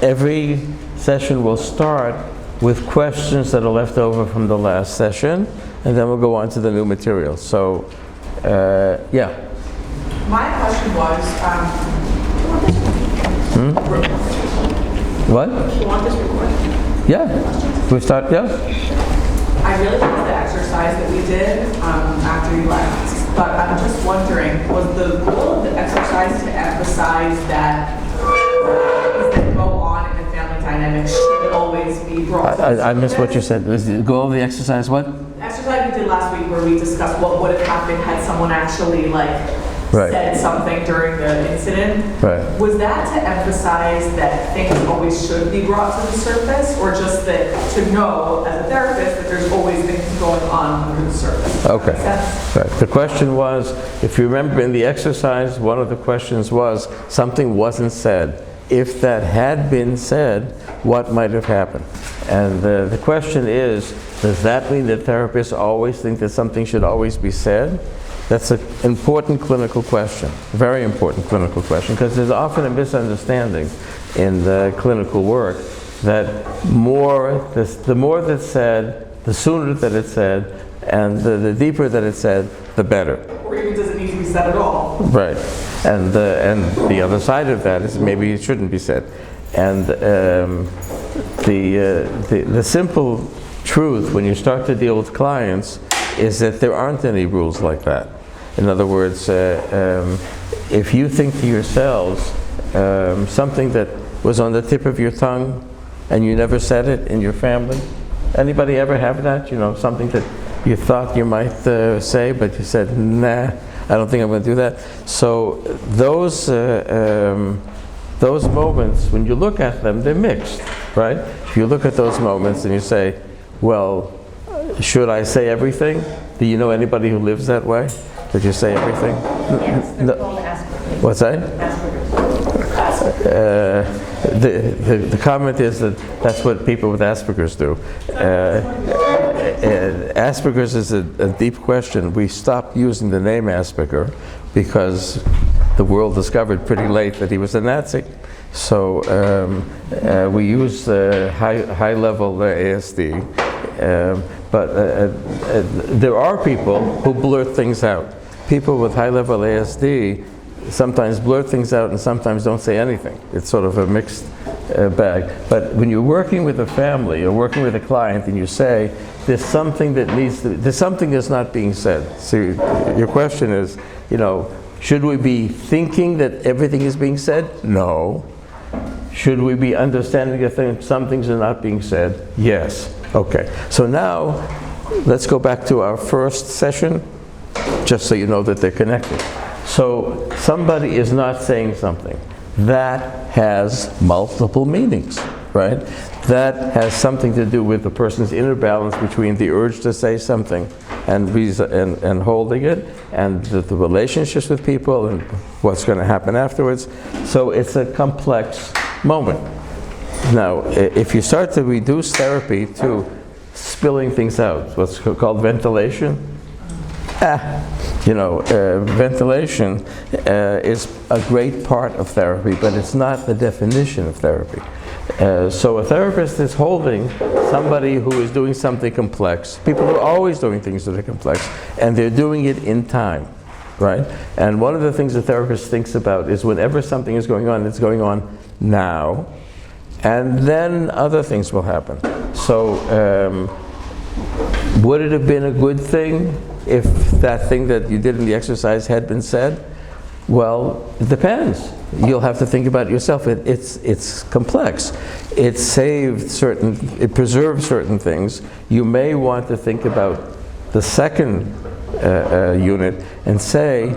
Every session will start with questions that are left over from the last session, and then we'll go on to the new material. So, yeah. My question was, What? do you want this recorded? Yeah. We start, yeah. I really liked the exercise that we did after you left, but I'm just wondering, was the goal of the exercise to emphasize that things that go on in the family dynamics should always be brought to the I missed what you surface? said. Was the goal of the exercise what? The exercise we did last week where we discussed what would have happened had someone actually Right. said something during the incident. Right. Was that to emphasize that things always should be brought to the surface, or just that to know as a therapist that there's always things going on under the surface? Okay. Does that make sense? Right. The question was, if you remember in the exercise, one of the questions was, something wasn't said. If that had been said, what might have happened? And the question is, does that mean that therapists always think that something should always be said? That's an important clinical question, very important clinical question, because there's often a misunderstanding in the clinical work that the more that's said, the sooner that it's said, and the deeper that it's said, the better. Or even does it need to be said at all? Right. And the other side of that is maybe it shouldn't be said. And the simple truth when you start to deal with clients is that there aren't any rules like that. In other words, if you think to yourselves something that was on the tip of your tongue and you never said it in your family, anybody ever have that? You know, something that you thought you might say, but you said, nah, I don't think I'm going to do that. So those moments, when you look at them, they're mixed, right? If you look at those moments and you say, well, should I say everything? Do you know anybody who lives that way? Did you say everything? Yes, they're called Asperger's. What's that? Asperger's. The comment is that that's what people with Asperger's do. Asperger's is a deep question. We stopped using the name Asperger because the world discovered pretty late that he was a Nazi. So we use high-level ASD. But there are people who blurt things out. People with high-level ASD sometimes blurt things out and sometimes don't say anything. It's sort of a mixed bag. But when you're working with a family or working with a client and you say, there's something there's something that's not being said. So your question is, you know, should we be thinking that everything is being said? No. Should we be understanding that some things are not being said? Yes. Okay. So now, let's go back to our first session, just so you know that they're connected. So somebody is not saying something. That has multiple meanings, right? That has something to do with the person's inner balance between the urge to say something and holding it, and the relationships with people and what's going to happen afterwards. So it's a complex moment. Now, if you start to reduce therapy to spilling things out, what's called ventilation, ventilation is a great part of therapy, but it's not the definition of therapy. So a therapist is holding somebody who is doing something complex. People are always doing things that are complex, and they're doing it in time, right? And one of the things a therapist thinks about is whenever something is going on, it's going on now, and then other things will happen. So would it have been a good thing if that thing that you did in the exercise had been said? Well, it depends. You'll have to think about it yourself. It's complex. It preserves certain things. You may want to think about the second unit and say,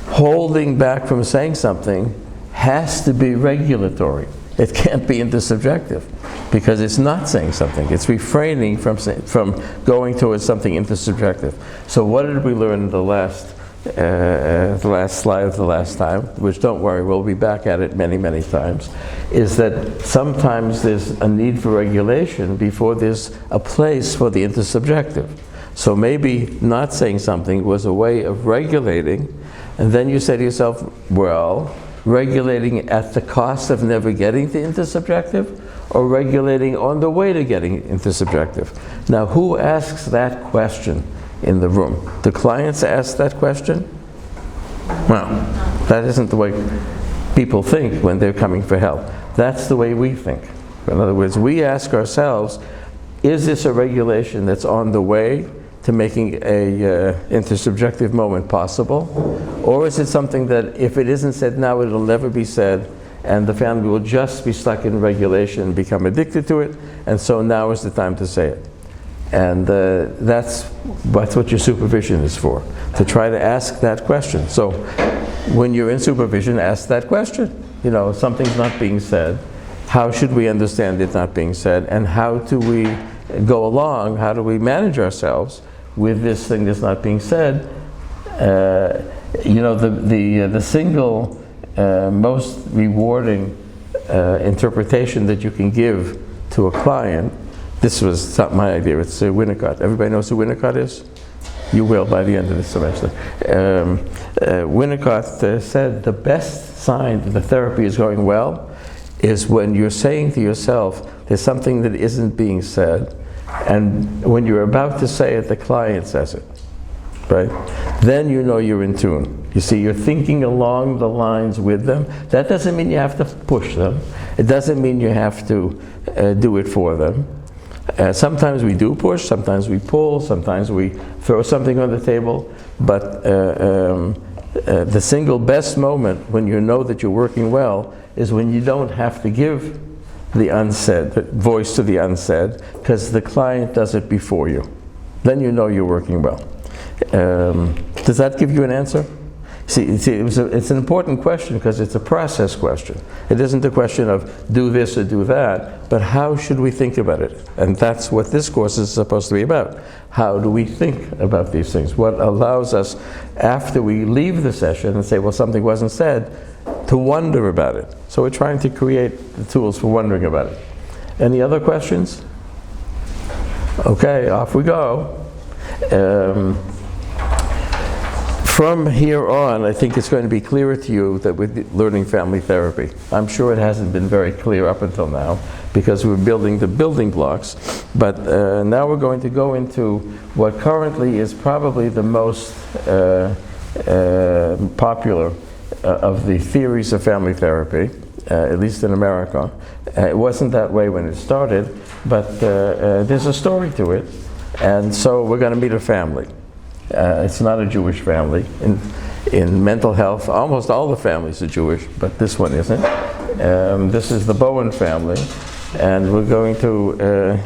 holding back from saying something has to be regulatory. It can't be intersubjective because it's not saying something. It's refraining from going towards something intersubjective. So what did we learn in the last slide of the last time, which don't worry, we'll be back at it many, many times, is that sometimes there's a need for regulation before there's a place for the intersubjective. So maybe not saying something was a way of regulating, and then you say to yourself, well, regulating at the cost of never getting to intersubjective, or regulating on the way to getting intersubjective? Now, who asks that question in the room? Do clients ask that question? Well, that isn't the way people think when they're coming for help. That's the way we think. In other words, we ask ourselves, is this a regulation that's on the way to making a intersubjective moment possible? Or is it something that if it isn't said now, it'll never be said, and the family will just be stuck in regulation and become addicted to it, and so now is the time to say it. And that's what your supervision is for, to try to ask that question. So when you're in supervision, ask that question. You know, something's not being said. How should we understand it not being said? And how do we go along? How do we manage ourselves with this thing that's not being said? You know, the single most rewarding interpretation that you can give to a client, this was not my idea, it's Winnicott. Everybody knows who Winnicott is? You will by the end of this semester. Winnicott said the best sign that the therapy is going well is when you're saying to yourself, there's something that isn't being said, and when you're about to say it, the client says it, right? Then you know you're in tune. You see, you're thinking along the lines with them. That doesn't mean you have to push them. It doesn't mean you have to do it for them. Sometimes we do push, sometimes we pull, sometimes we throw something on the table, but the single best moment when you know that you're working well is when you don't have to give the unsaid, the voice to the unsaid, because the client does it before you. Then you know you're working well. Does that give you an answer? See, it's an important question because it's a process question. It isn't a question of do this or do that, but how should we think about it? And that's what this course is supposed to be about. How do we think about these things? What allows us, after we leave the session and say, well, something wasn't said, to wonder about it. So we're trying to create the tools for wondering about it. Any other questions? Okay, off we go. From here on, I think it's going to be clearer to you that we're learning family therapy. I'm sure it hasn't been very clear up until now because we're building the building blocks, but now we're going to go into what currently is probably the most popular of the theories of family therapy, at least in America. It wasn't that way when it started, but there's a story to it, and so we're going to meet a family. It's not a Jewish family. In mental health, almost all the families are Jewish, but this one isn't. This is the Bowen family, and we're going to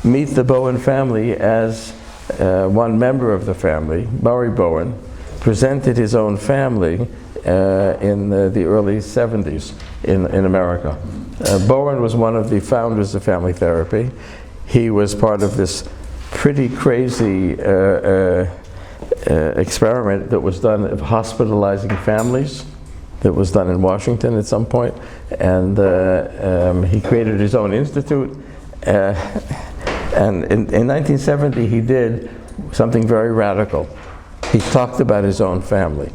meet the Bowen family as one member of the family, Murray Bowen, presented his own family in the early 70s in America. Bowen was one of the founders of family therapy. He was part of this pretty crazy experiment that was done of hospitalizing families, that was done in Washington at some point, and he created his own institute, and in 1970 he did something very radical. He talked about his own family.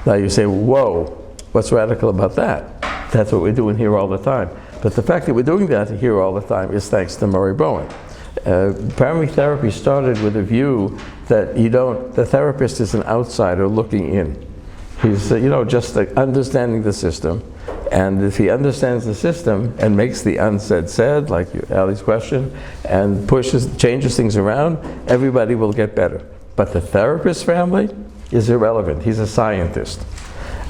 Now you say, whoa, what's radical about that? That's what we're doing here all the time. But the fact that we're doing that here all the time is thanks to Murray Bowen. Family therapy started with a view that the therapist is an outsider looking in. He's, just like understanding the system. And if he understands the system and makes the unsaid said, like Ali's question, and changes things around, everybody will get better. But the therapist family is irrelevant. He's a scientist.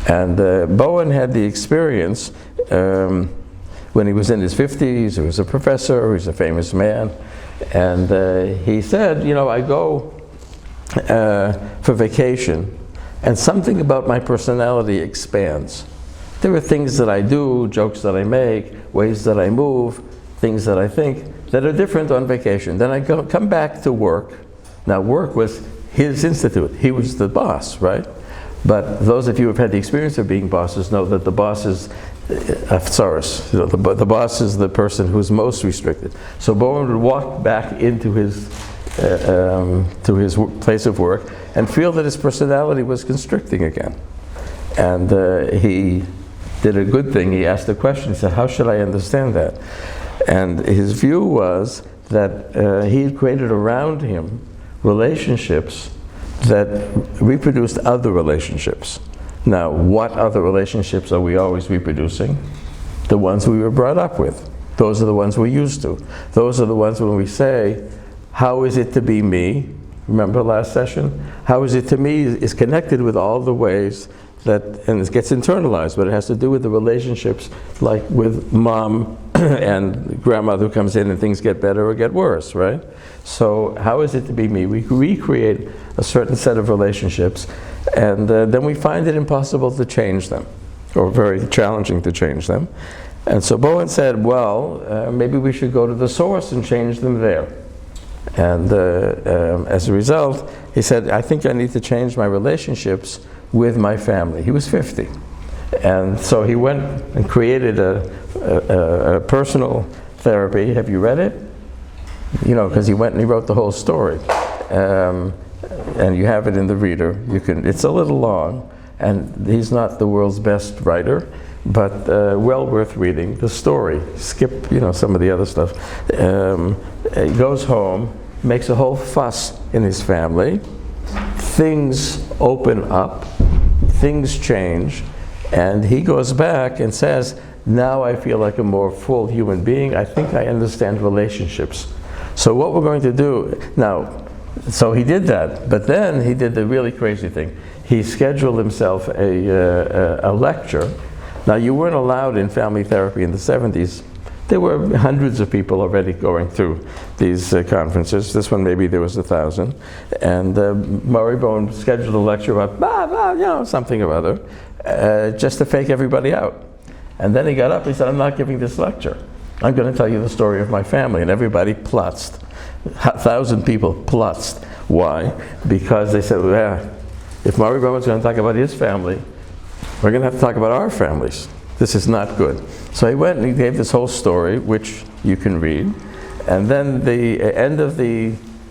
And Bowen had the experience when he was in his 50s. He was a professor, he was a famous man. And he said, I go for vacation, and something about my personality expands. There are things that I do, jokes that I make, ways that I move, things that I think that are different on vacation. Then I come back to work. Now, work was his institute. He was the boss, right? But those of you who have had the experience of being bosses know that the boss is the boss is the person who's most restricted. So Bowen would walk back into his place of work and feel that his personality was constricting again. And he did a good thing. He asked a question. He said, how should I understand that? And his view was that he had created around him relationships that reproduced other relationships. Now, what other relationships are we always reproducing? The ones we were brought up with. Those are the ones we're used to. Those are the ones when we say, how is it to be me? Remember last session? How is it to me is connected with all the ways that, and it gets internalized, but it has to do with the relationships, like with mom and grandmother who comes in and things get better or get worse, right? So how is it to be me? We recreate a certain set of relationships, and then we find it impossible to change them, or very challenging to change them. And so Bowen said, well, maybe we should go to the source and change them there. And as a result, he said, I think I need to change my relationships with my family. He was 50. And so he went and created a personal therapy. Have you read it? You know, because he went and he wrote the whole story. And you have it in the reader. You can. It's a little long, and he's not the world's best writer, but well worth reading. The story. Skip, you know, some of the other stuff. He goes home, makes a whole fuss in his family. Things open up, things change, and he goes back and says, now I feel like a more full human being. I think I understand relationships. So what we're going to do now, so he did that, but then he did the really crazy thing. He scheduled himself a lecture. Now, you weren't allowed in family therapy in the 70s. There were hundreds of people already going through these conferences. This one, maybe there was 1,000. And Murray Bowen scheduled a lecture about, you know, something or other, just to fake everybody out. And then he got up, he said, I'm not giving this lecture. I'm going to tell you the story of my family. And everybody plutzed. 1,000 people plutzed. Why? Because they said, well, if Murray Bowen's going to talk about his family, we're going to have to talk about our families. This is not good. So he went and he gave this whole story, which you can read. And then the end of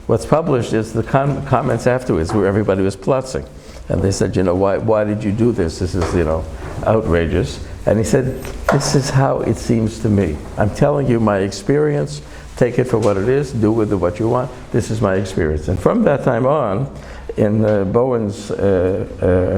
what's published is the comments afterwards where everybody was plutzing. And they said, you know, why did you do this? This is, you know, outrageous. And he said, this is how it seems to me. I'm telling you my experience. Take it for what it is. Do with it what you want. This is my experience. And from that time on, in Bowen's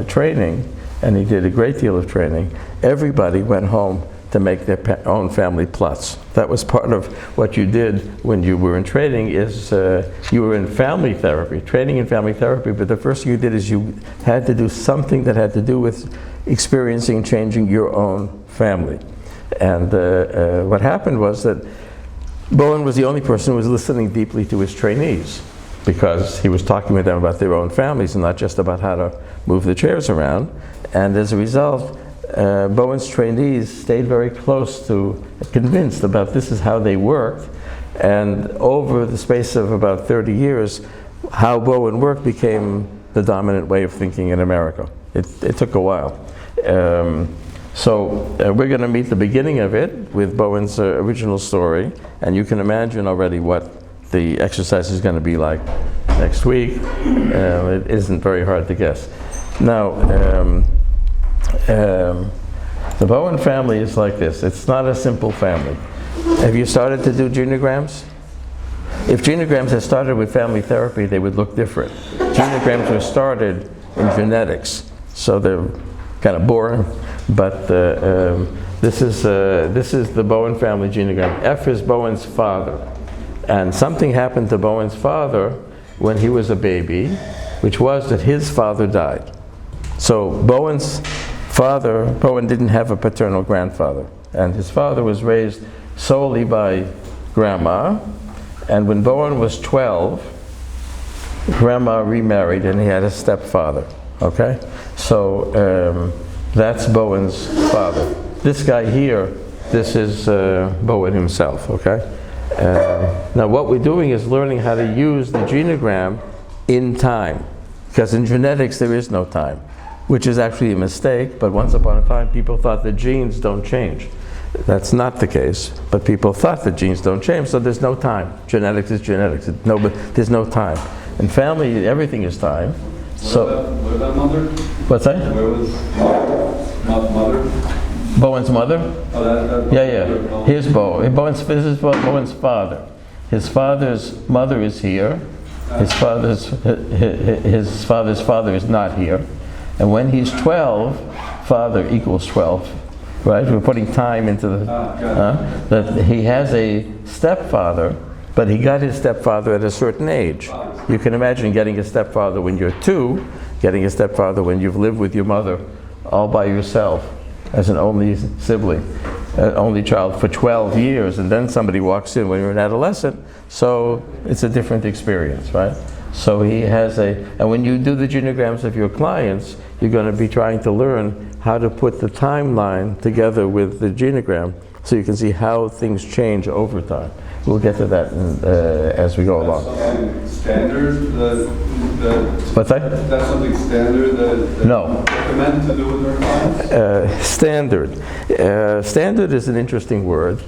training, and he did a great deal of training, everybody went home to make their own family plots. That was part of what you did when you were in training, is you were in family therapy, training in family therapy, but the first thing you did is you had to do something that had to do with experiencing and changing your own family. And what happened was that Bowen was the only person who was listening deeply to his trainees, because he was talking with them about their own families and not just about how to move the chairs around. And as a result, Bowen's trainees stayed very close to, convinced about this is how they worked. And over the space of about 30 years, how Bowen worked became the dominant way of thinking in America. It took a while. So we're going to meet the beginning of it with Bowen's original story, and you can imagine already what the exercise is going to be like next week. It isn't very hard to guess. Now, the Bowen family is like this. It's not a simple family. Have you started to do genograms? If genograms had started with family therapy, they would look different. Genograms were started in genetics, so they're kind of boring. But this is the Bowen family genogram. F is Bowen's father. And something happened to Bowen's father when he was a baby, which was that his father died. So Bowen's father, Bowen didn't have a paternal grandfather. And his father was raised solely by grandma. And when Bowen was 12, grandma remarried and he had a stepfather. Okay? So that's Bowen's father. This guy here, this is Bowen himself. Okay? Now what we're doing is learning how to use the genogram in time, because in genetics there is no time, which is actually a mistake, but once upon a time people thought that genes don't change. That's not the case, but people thought that genes don't change, so there's no time. Genetics is genetics. There's no time. In family, everything is time. What about mother? What's that? Where was mother? Bowen's mother? Oh, Yeah. Here's this is Bowen's father. His father's mother is here. His father's father is not here. And when he's 12, father equals 12. Right? We're putting time into that he has a stepfather, but he got his stepfather at a certain age. You can imagine getting a stepfather when you're 2, getting a stepfather when you've lived with your mother all by yourself as an only sibling, only child for 12 years, and then somebody walks in when you're an adolescent, so it's a different experience, right? So he has and when you do the genograms of your clients, you're going to be trying to learn how to put the timeline together with the genogram so you can see how things change over time. We'll get to that as we go along. Something standard? What's that? That's something standard that No. recommend to do with their clients? Standard. Standard is an interesting word.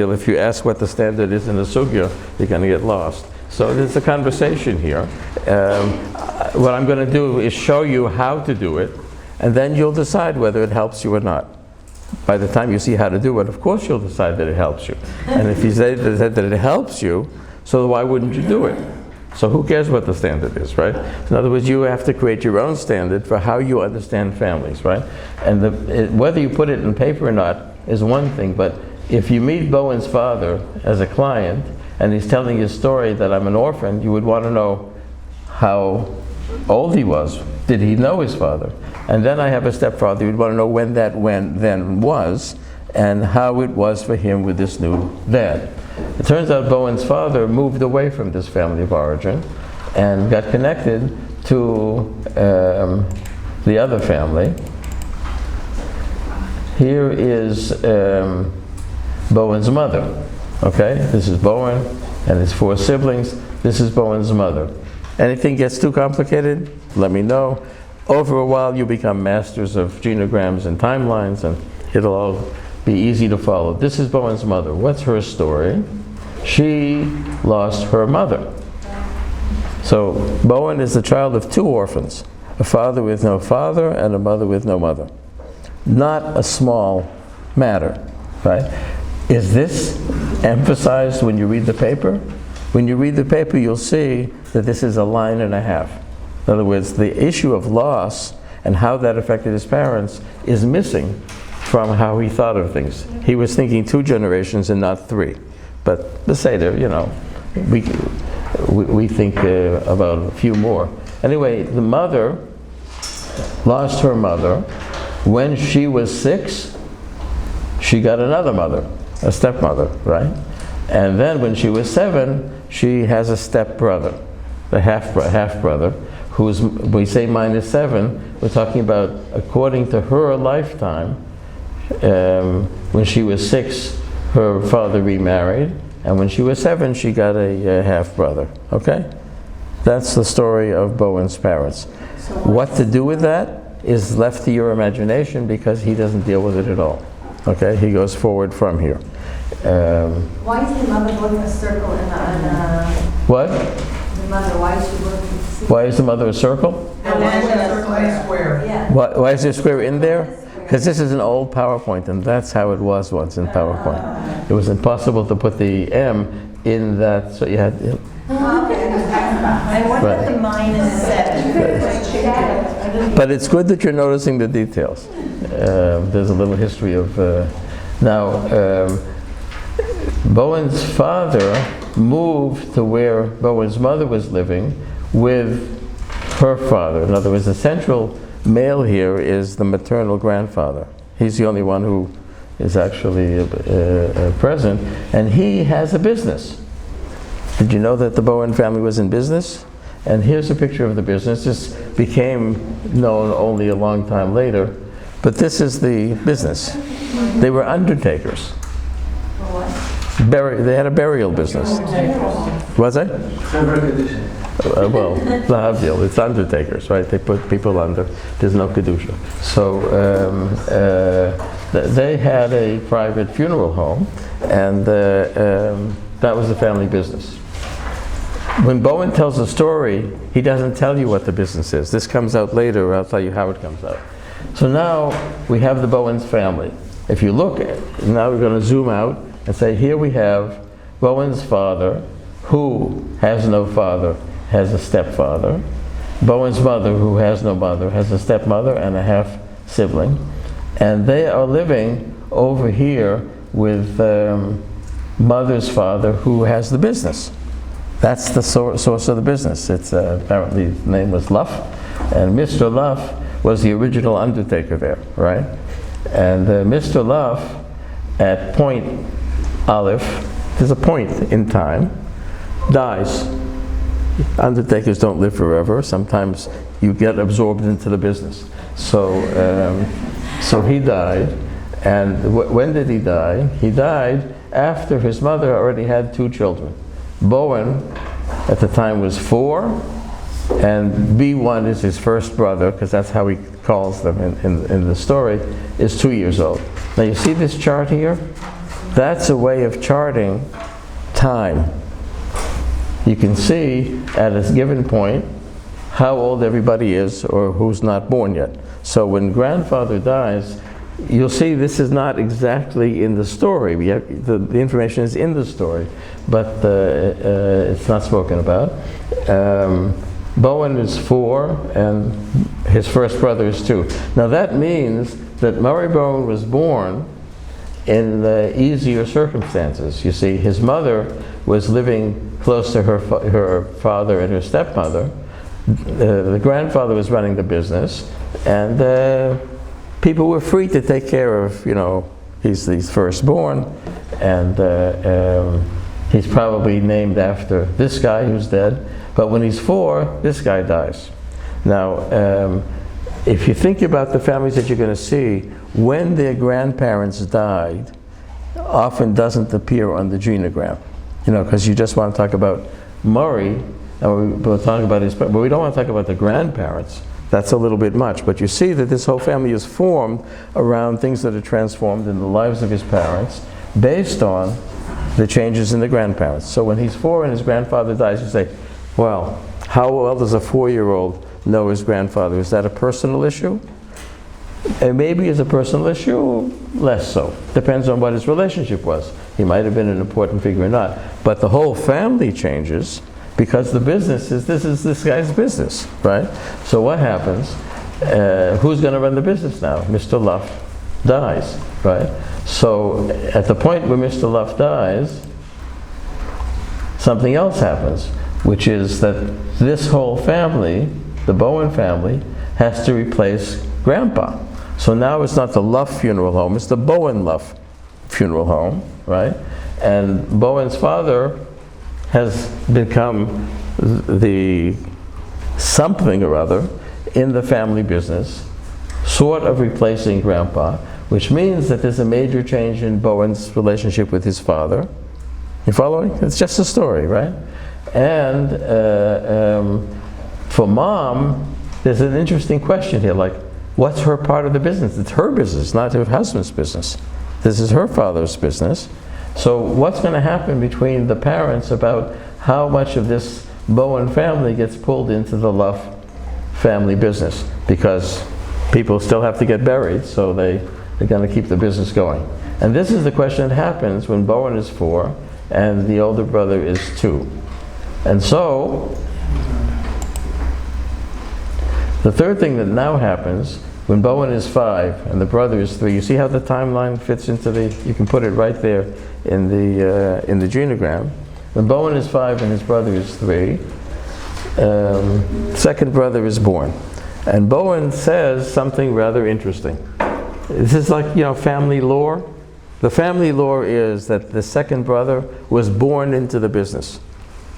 If you ask what the standard is in the sugya, you're going to get lost. So there's a conversation here. What I'm going to do is show you how to do it, and then you'll decide whether it helps you or not. By the time you see how to do it, of course you'll decide that it helps you. And if you say that it helps you, so why wouldn't you do it? So who cares what the standard is, right? In other words, you have to create your own standard for how you understand families, right? And whether you put it in paper or not is one thing, but if you meet Bowen's father as a client, and he's telling you a story that I'm an orphan, you would want to know how old he was. Did he know his father? And then I have a stepfather, you'd want to know when then was, and how it was for him with this new dad. It turns out Bowen's father moved away from this family of origin and got connected to the other family. Here is Bowen's mother. Okay, this is Bowen and his 4 siblings. This is Bowen's mother. Anything gets too complicated, let me know. Over a while you become masters of genograms and timelines, and it'll all be easy to follow. This is Bowen's mother. What's her story? She lost her mother. So Bowen is the child of 2 orphans, a father with no father and a mother with no mother. Not a small matter, right? Is this emphasized when you read the paper? When you read the paper, you'll see that this is a line and a half. In other words, the issue of loss and how that affected his parents is missing from how he thought of things. He was thinking 2 generations and not 3. But the Seder, we think about a few more. Anyway, the mother lost her mother. When she was 6, she got another mother, a stepmother, right? And then when she was 7, she has a stepbrother, the half-brother, who's, we say -7, we're talking about, according to her lifetime, when she was 6, her father remarried, and when she was 7, she got a half-brother, okay? That's the story of Bowen's parents. What to do with that is left to your imagination, because he doesn't deal with it at all, okay? He goes forward from here. Why is the mother going a circle in What? the mother, why is she working? Why is the mother a circle? And then a circle and a square. Yeah. Why is there a square in there? Because this is an old PowerPoint, and that's how it was once in PowerPoint. It was impossible to put the M in that, so you had... And what about the -7? But it's good that you're noticing the details. There's a little history of... Bowen's father moved to where Bowen's mother was living with her father. In other words, the central male here is the maternal grandfather. He's the only one who is actually present, and he has a business. Did you know that the Bowen family was in business? And here's a picture of the business. This became known only a long time later, but this is the business. They were undertakers. They had a burial business. Was it? Well, lahavdil, it's undertakers, right? They put people under. There's no kedusha. So they had a private funeral home, and that was the family business. when Bowen tells the story, he doesn't tell you what the business is. This comes out later, I'll tell you how it comes out. So now we have the Bowens family. If you look at, now we're going to zoom out and say, here we have Bowen's father, who has no father, has a stepfather. Bowen's mother, who has no mother, has a stepmother and a half sibling. And they are living over here with mother's father, who has the business. That's the source of the business. It's apparently his name was Luff, and Mr. Luff was the original undertaker there, right? And Mr. Luff, at Point Aleph, there's a point in time, dies. Undertakers don't live forever. Sometimes you get absorbed into the business. So he died, and when did he die? He died after his mother already had 2 children. Bowen, at the time, was 4, and B1 is his first brother, because that's how he calls them in the story, is 2 years old. Now you see this chart here? That's a way of charting time. You can see at a given point how old everybody is or who's not born yet. So when grandfather dies, you'll see this is not exactly in the story. The information is in the story, but it's not spoken about. Bowen is 4, and his first brother is 2. Now that means that Murray Bowen was born in easier circumstances. You see, his mother was living close to her father and her stepmother. The grandfather was running the business, and people were free to take care of, he's firstborn, and he's probably named after this guy who's dead, but when he's 4, this guy dies. Now, if you think about the families that you're going to see, when their grandparents died, often doesn't appear on the genogram, because you just want to talk about Murray, and we'll talk about his, but we don't want to talk about the grandparents. That's a little bit much, but you see that this whole family is formed around things that are transformed in the lives of his parents based on the changes in the grandparents. So when he's 4 and his grandfather dies, you say, well, how well does a 4-year-old know his grandfather? Is that a personal issue? And maybe it's a personal issue, less so. Depends on what his relationship was. He might have been an important figure or not. But the whole family changes because the business is this guy's business, right? So what happens? Who's going to run the business now? Mr. Luff dies, right? So at the point where Mr. Luff dies, something else happens, which is that this whole family, the Bowen family, has to replace Grandpa. So now it's not the Luff funeral home, it's the Bowen Luff funeral home, right? And Bowen's father has become the something or other in the family business, sort of replacing Grandpa, which means that there's a major change in Bowen's relationship with his father. You following? It's just a story, right? And for Mom, there's an interesting question here, like, what's her part of the business? It's her business, not her husband's business. This is her father's business. So what's going to happen between the parents about how much of this Bowen family gets pulled into the Luff family business? Because people still have to get buried, so they're going to keep the business going. And this is the question that happens when Bowen is 4 and the older brother is 2. And so, the third thing that now happens, when Bowen is 5 and the brother is 3, you see how the timeline fits into you can put it right there in the genogram. When Bowen is 5 and his brother is 3, second brother is born. And Bowen says something rather interesting. This is like, family lore. The family lore is that the second brother was born into the business.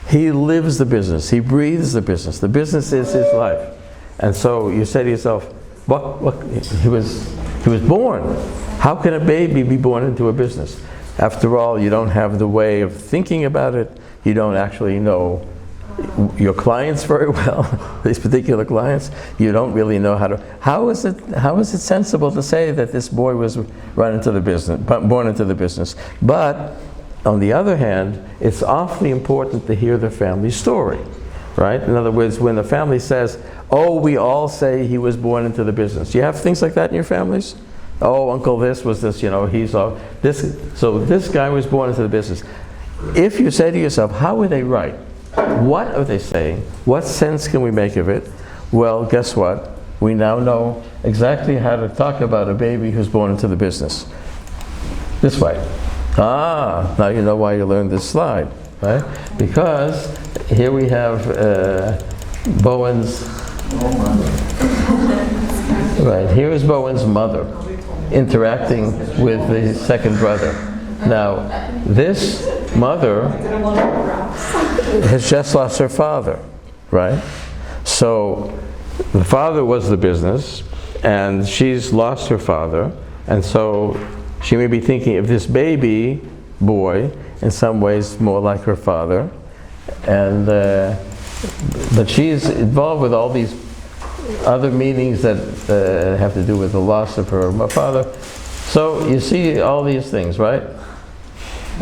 He lives the business. He breathes the business. The business is his life. And so you say to yourself, what? He was born. How can a baby be born into a business? After all, you don't have the way of thinking about it. You don't actually know your clients very well, these particular clients. You don't really know how is it sensible to say that this boy was born into the business? But On the other hand, it's awfully important to hear the family story, right? In other words, when the family says, oh, we all say he was born into the business. You have things like that in your families? Oh, uncle this was this, he's all this. So this guy was born into the business. If you say to yourself, how are they right? What are they saying? What sense can we make of it? Well, guess what? We now know exactly how to talk about a baby who's born into the business. This way. Now you know why you learned this slide, right? Because here we have Bowen's, right, here is Bowen's mother interacting with the second brother. Now, this mother has just lost her father, right? So, the father was the business, and she's lost her father, and so she may be thinking of this baby boy in some ways more like her father, and but she's involved with all these other meanings that have to do with the loss of her father. So you see all these things, right?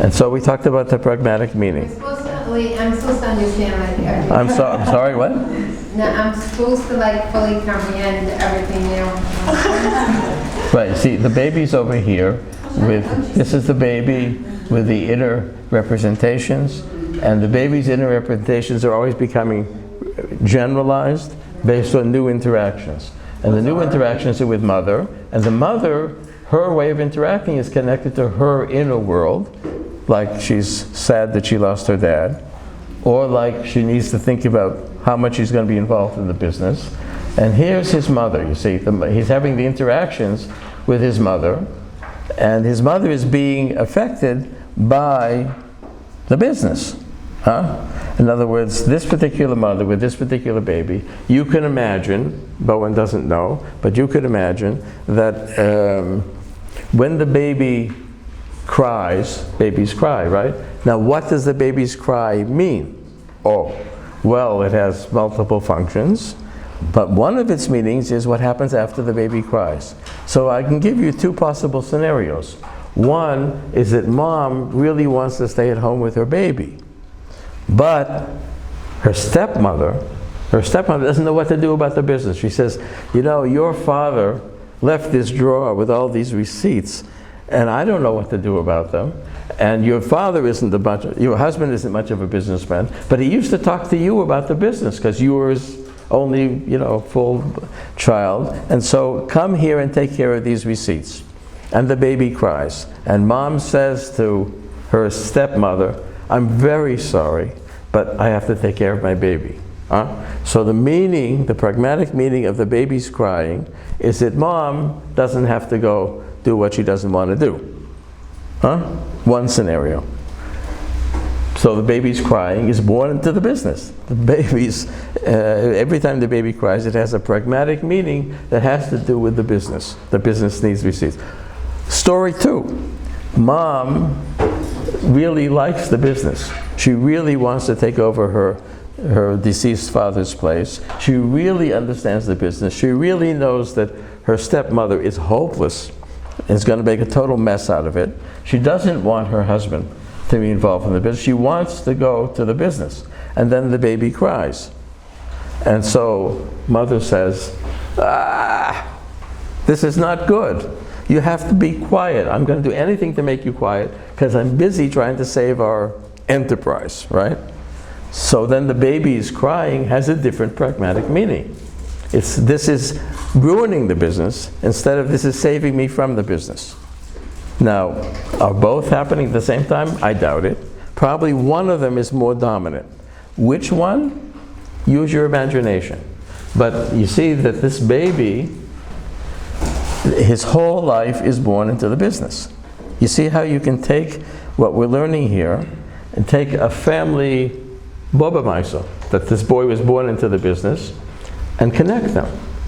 And so we talked about the pragmatic meaning. I'm supposed to understand like I'm sorry, what? No, I'm supposed to like fully comprehend everything, Right, see, the baby's over here this is the baby with the inner representations, and the baby's inner representations are always becoming generalized based on new interactions. And the new interactions are with mother, and the mother, her way of interacting is connected to her inner world, like she's sad that she lost her dad, or like she needs to think about how much he's going to be involved in the business. And here's his mother, you see, he's having the interactions with his mother, and his mother is being affected by the business. In other words, this particular mother with this particular baby, you can imagine, Bowen doesn't know, but you could imagine that when the baby cries, babies cry, right? Now what does the baby's cry mean? Oh, well, it has multiple functions, but one of its meanings is what happens after the baby cries. So I can give you two possible scenarios. One is that mom really wants to stay at home with her baby, but her stepmother doesn't know what to do about the business. She says, your father left this drawer with all these receipts, and I don't know what to do about them. And your husband isn't much of a businessman, but he used to talk to you about the business because you were his only, full child. And so come here and take care of these receipts. And the baby cries. And mom says to her stepmother, I'm very sorry, but I have to take care of my baby. So the pragmatic meaning of the baby's crying is that mom doesn't have to go do what she doesn't want to do. One scenario. So the baby's crying is born into the business. The baby's, every time the baby cries, it has a pragmatic meaning that has to do with the business. The business needs receipts. Story 2. Mom really likes the business. She really wants to take over her deceased father's place. She really understands the business. She really knows that her stepmother is hopeless and is going to make a total mess out of it. She doesn't want her husband to be involved in the business. She wants to go to the business. And then the baby cries. And so mother says, this is not good. You have to be quiet. I'm going to do anything to make you quiet because I'm busy trying to save our enterprise, right? So then the baby's crying has a different pragmatic meaning. This is ruining the business instead of this is saving me from the business. Now, are both happening at the same time? I doubt it. Probably one of them is more dominant. Which one? Use your imagination. But you see that this baby, his whole life is born into the business. You see how you can take what we're learning here and take a family Boba Maisa, that this boy was born into the business, and connect them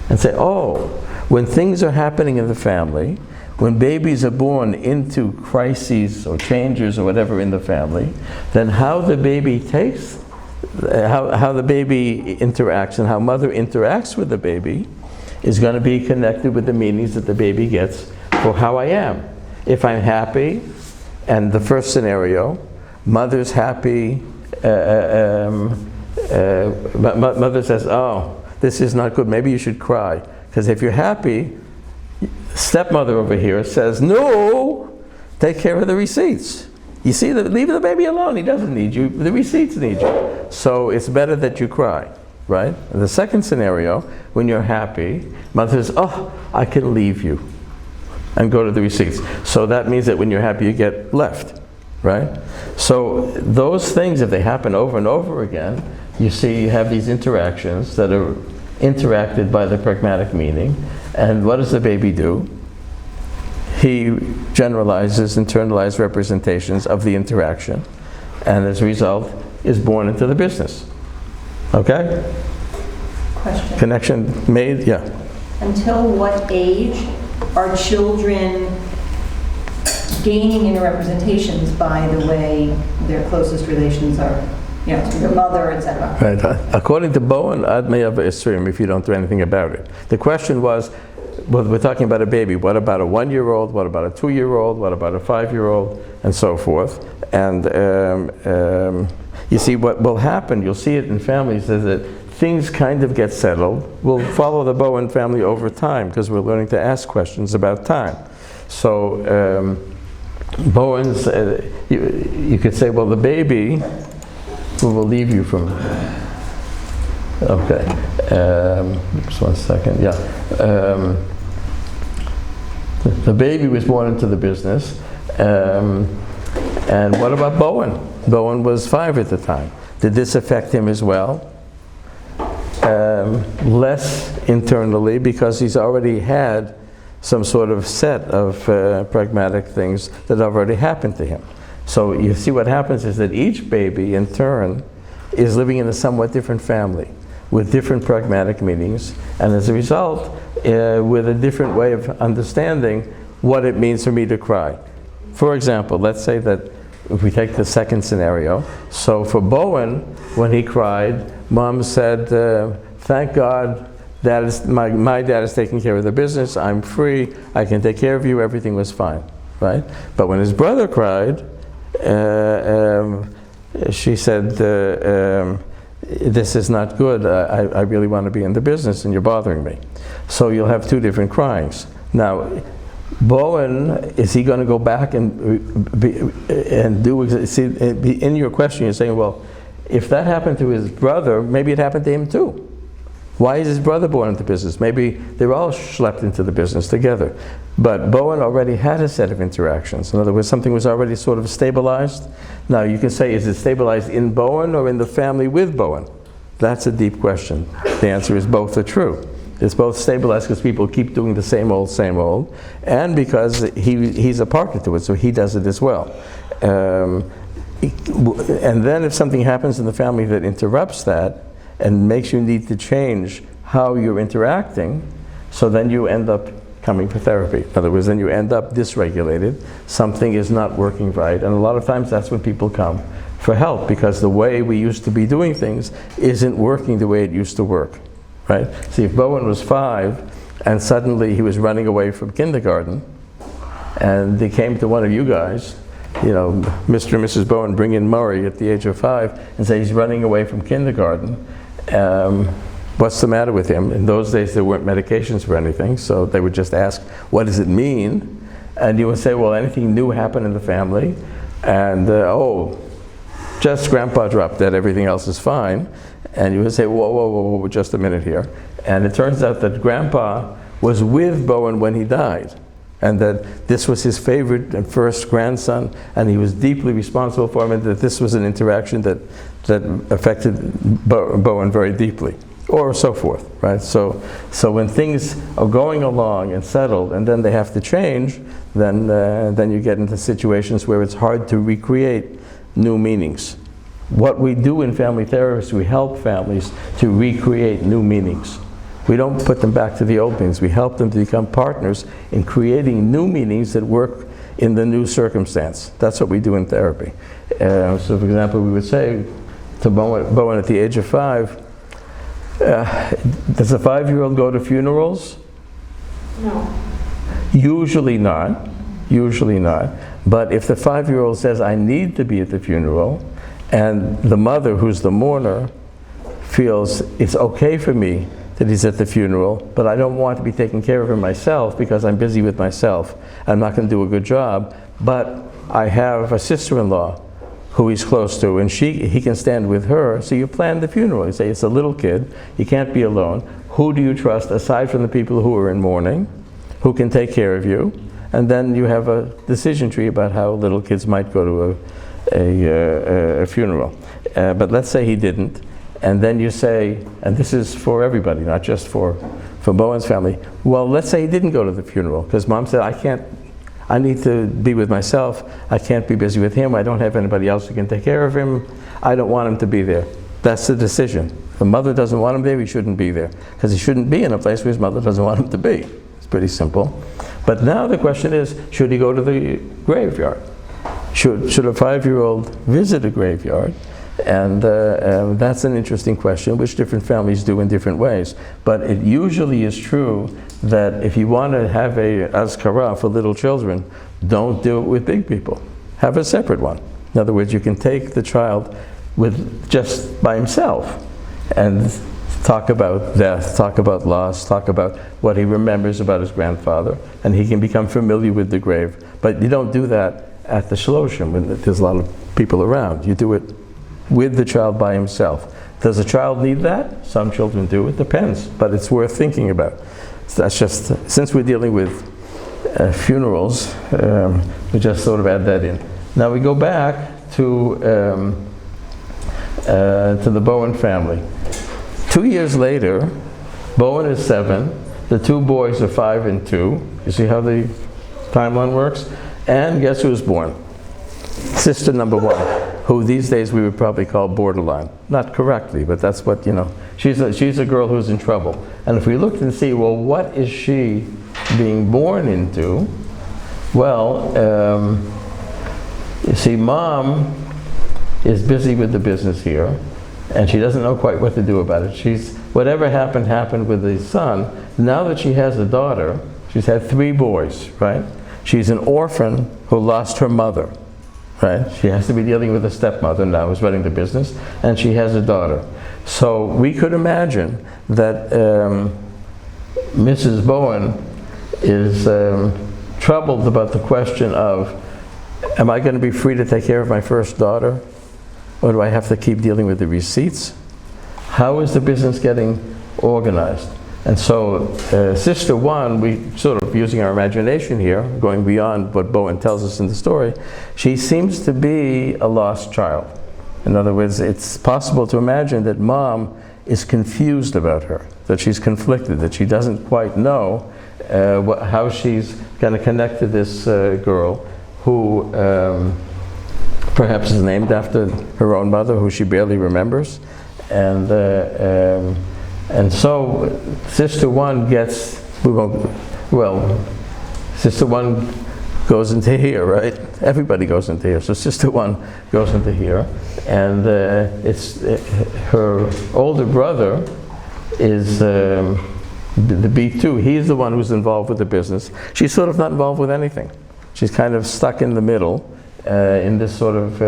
and say, oh, when things are happening in the family, when babies are born into crises or changes or whatever in the family, then how the baby takes, how the baby interacts and how mother interacts with the baby is going to be connected with the meanings that the baby gets for how I am. If I'm happy And the first scenario, mother's happy, mother says, oh, this is not good, maybe you should cry. Because if you're happy, stepmother over here says, no, take care of the receipts. You see, leave the baby alone, he doesn't need you, the receipts need you. So it's better that you cry, right? And the second scenario, when you're happy, mother says, oh, I can leave you and go to the receipts. So that means that when you're happy, you get left, right? So those things, if they happen over and over again, you see you have these interactions that are interacted by the pragmatic meaning. And what does the baby do? He generalizes, internalized representations of the interaction, and as a result is born into the business. Okay? Question. Connection made? Yeah. Until what age are children gaining inner representations by the way their closest relations are? You know, their mother, etc. Right. According to Bowen, Ad Me'av Esrim, if you don't do anything about it. The question was, well, we're talking about a baby. What about a 1-year-old? What about a 2-year-old? What about a 5-year-old? And so forth. And you see, what will happen, you'll see it in families, is that things kind of get settled. We'll follow the Bowen family over time because we're learning to ask questions about time. So Bowens, you could say, well, the baby will leave you from. Okay, just 1 second. Yeah, the baby was born into the business, and what about Bowen? Bowen was 5 at the time. Did this affect him as well? Less internally, because he's already had some sort of set of pragmatic things that have already happened to him. So you see what happens is that each baby in turn is living in a somewhat different family with different pragmatic meanings, and as a result with a different way of understanding what it means for me to cry. For example, let's say that if we take the second scenario, so for Bowen, when he cried, Mom said, thank God, Dad is, my dad is taking care of the business, I'm free, I can take care of you, everything was fine, right? But when his brother cried, she said, this is not good, I really want to be in the business and you're bothering me. So you'll have 2 different cryings. Now, Bowen, is he going to go back and do, see, in your question you're saying, well, if that happened to his brother, maybe it happened to him too. Why is his brother born into business? Maybe they're all schlepped into the business together. But Bowen already had a set of interactions. In other words, something was already sort of stabilized. Now you can say, is it stabilized in Bowen or in the family with Bowen? That's a deep question. The answer is both are true. It's both stabilized because people keep doing the same old, and because he's a partner to it, so he does it as well. And then if something happens in the family that interrupts that and makes you need to change how you're interacting, so then you end up coming for therapy. In other words, then you end up dysregulated. Something is not working right, and a lot of times that's when people come for help, because the way we used to be doing things isn't working the way it used to work, right? See, if Bowen was 5 and suddenly he was running away from kindergarten, and they came to one of you guys, you know, Mr. and Mrs. Bowen bring in Murray at the age of 5 and say he's running away from kindergarten, what's the matter with him? In those days there weren't medications for anything, so they would just ask, what does it mean? And you would say, well, anything new happened in the family, and oh, just Grandpa dropped dead, everything else is fine. And you would say, whoa, just a minute here. And it turns out that Grandpa was with Bowen when he died, and that this was his favorite and first grandson, and he was deeply responsible for him, and that this was an interaction that affected Bowen very deeply, or so forth, right? So when things are going along and settled, and then they have to change, then you get into situations where it's hard to recreate new meanings. What we do in family therapy is we help families to recreate new meanings. We don't put them back to the old meanings. We help them to become partners in creating new meanings that work in the new circumstance. That's what we do in therapy. So for example, we would say to Bowen at the age of 5, does a 5-year-old go to funerals? No. Usually not. Usually not. But if the 5-year-old says, I need to be at the funeral, and the mother, who's the mourner, feels it's okay for me that he's at the funeral, but I don't want to be taking care of him myself because I'm busy with myself. I'm not going to do a good job, but I have a sister-in-law who he's close to, and he can stand with her, so you plan the funeral. You say, it's a little kid, he can't be alone. Who do you trust, aside from the people who are in mourning, who can take care of you? And then you have a decision tree about how little kids might go to a funeral. But let's say he didn't, and then you say, and this is for everybody, not just for Bowen's family, well, let's say he didn't go to the funeral, because mom said, I need to be with myself, I can't be busy with him, I don't have anybody else who can take care of him, I don't want him to be there. That's the decision. The mother doesn't want him there, he shouldn't be there, because he shouldn't be in a place where his mother doesn't want him to be. It's pretty simple. But now the question is, should he go to the graveyard? Should a 5-year-old visit a graveyard? And that's an interesting question, which different families do in different ways. But it usually is true that if you want to have a azkara for little children, don't do it with big people. Have a separate one. In other words, you can take the child just by himself and talk about death, talk about loss, talk about what he remembers about his grandfather, and he can become familiar with the grave. But you don't do that at the shloshim when there's a lot of people around. You do it with the child by himself. Does a child need that? Some children do. It depends, but it's worth thinking about. So that's just, since we're dealing with funerals, we just sort of add that in. Now we go back to the Bowen family. 2 years later, Bowen is 7, the 2 boys are 5 and 2. You see how the timeline works? And guess who's born? Sister number 1, who these days we would probably call borderline. Not correctly, but that's what, she's a girl who's in trouble. And if we looked and see, well, what is she being born into? Well, you see, mom is busy with the business here, and she doesn't know quite what to do about it. Whatever happened with the son. Now that she has a daughter, she's had 3 boys, right? She's an orphan who lost her mother, right? She has to be dealing with a stepmother now who's running the business, and she has a daughter. So we could imagine that Mrs. Bowen is troubled about the question of, am I going to be free to take care of my first daughter? Or do I have to keep dealing with the receipts? How is the business getting organized? And so sister 1, we sort of using our imagination here, going beyond what Bowen tells us in the story, she seems to be a lost child. In other words, it's possible to imagine that mom is confused about her, that she's conflicted, that she doesn't quite know how she's going to connect to this girl who perhaps is named after her own mother, who she barely remembers. And so sister 1 sister 1 goes into here, right? Everybody goes into here. So sister 1 goes into here, and her older brother is the B2. He's the one who's involved with the business. She's sort of not involved with anything. She's kind of stuck in the middle in this sort of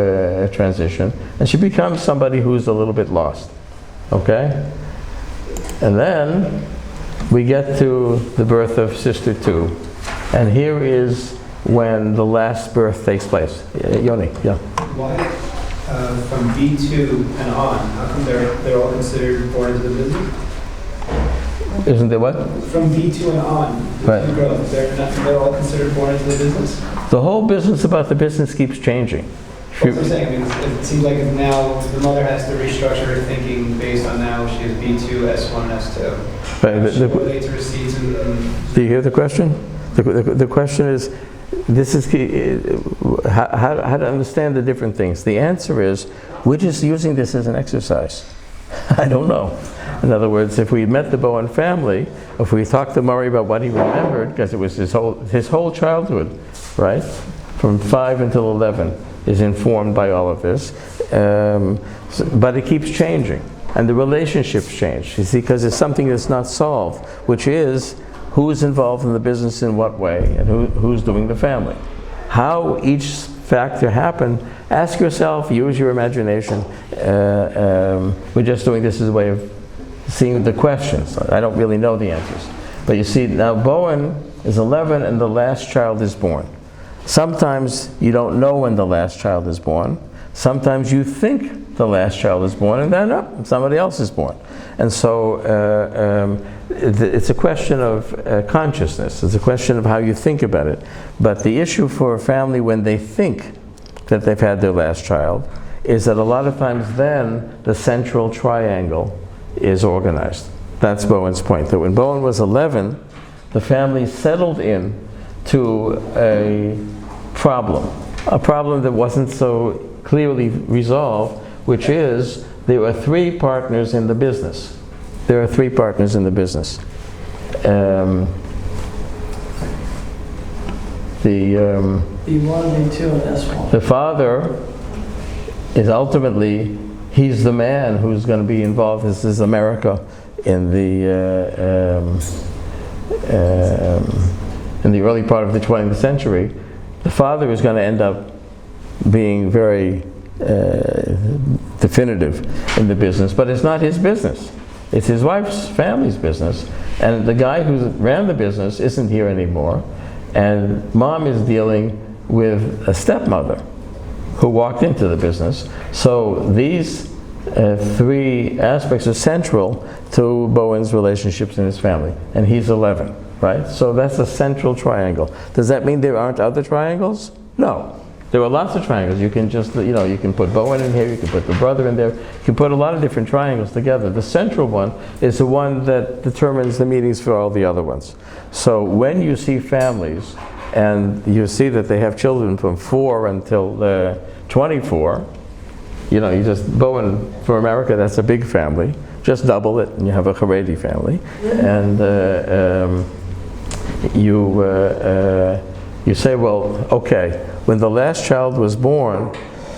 transition, and she becomes somebody who's a little bit lost. Okay? And then we get to the birth of sister 2, and here is when the last birth takes place. Yoni, yeah. Why, from B2 and on, how come they're all considered born into the business? Isn't there what? From B2 and on, Right. the girls, they're all considered born into the business? The whole business about the business keeps changing. That's what I'm saying. I mean, it seems like now the mother has to restructure her thinking based on now she has B2, S1, S2. Right, She relate to receipts and do you hear the question? The question is, this is how to understand the different things. The answer is, we're just using this as an exercise. I don't know. In other words, if we met the Bowen family, if we talked to Murray about what he remembered, because it was his whole childhood, right, from 5 until 11, is informed by all of this. But it keeps changing, and the relationships change. You see, because it's something that's not solved, which is, who's involved in the business in what way, and who's doing the family. How each factor happened, ask yourself, use your imagination. We're just doing this as a way of seeing the questions. I don't really know the answers. But you see, now Bowen is 11 and the last child is born. Sometimes you don't know when the last child is born. Sometimes you think the last child is born and then somebody else is born. And so it's a question of consciousness. It's a question of how you think about it. But the issue for a family when they think that they've had their last child is that a lot of times then the central triangle is organized. That's Bowen's point. That when Bowen was 11, the family settled in to a problem that wasn't so clearly resolved, which is there were 3 partners in the business. There are 3 partners in the business. B1, B2, and S1. The father is ultimately, he's the man who's going to be involved. This is America in the early part of the 20th century. The father is going to end up being very definitive in the business, but it's not his business. It's his wife's family's business. And the guy who ran the business isn't here anymore. And mom is dealing with a stepmother who walked into the business. So these 3 aspects are central to Bowen's relationships in his family. And he's 11, right? So that's a central triangle. Does that mean there aren't other triangles? No. There are lots of triangles. You can just, you can put Bowen in here, you can put the brother in there, you can put a lot of different triangles together. The central one is the one that determines the meanings for all the other ones. So when you see families and you see that they have children from 4 until 24, you just, Bowen for America, that's a big family. Just double it and you have a Haredi family. And you say, well, okay, when the last child was born,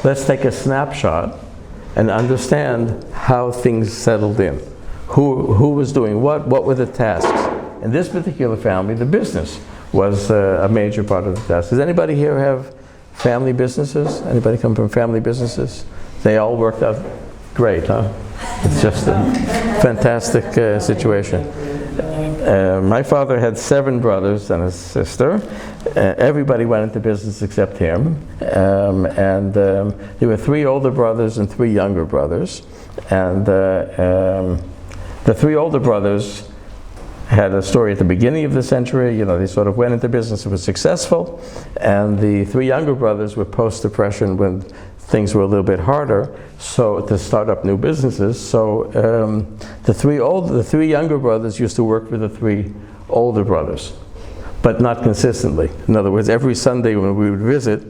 let's take a snapshot and understand how things settled in. Who was doing what were the tasks? In this particular family, the business was a major part of the task. Does anybody here have family businesses? Anybody come from family businesses? They all worked out great, huh? It's just a fantastic situation. My father had 7 brothers and a sister. Everybody went into business except him. There were 3 older brothers and 3 younger brothers. And the 3 older brothers had a story at the beginning of the century. They sort of went into business and were successful. And the 3 younger brothers were post-Depression when things were a little bit harder, so to start up new businesses. So the 3 younger brothers used to work with the 3 older brothers, but not consistently. In other words, every Sunday when we would visit,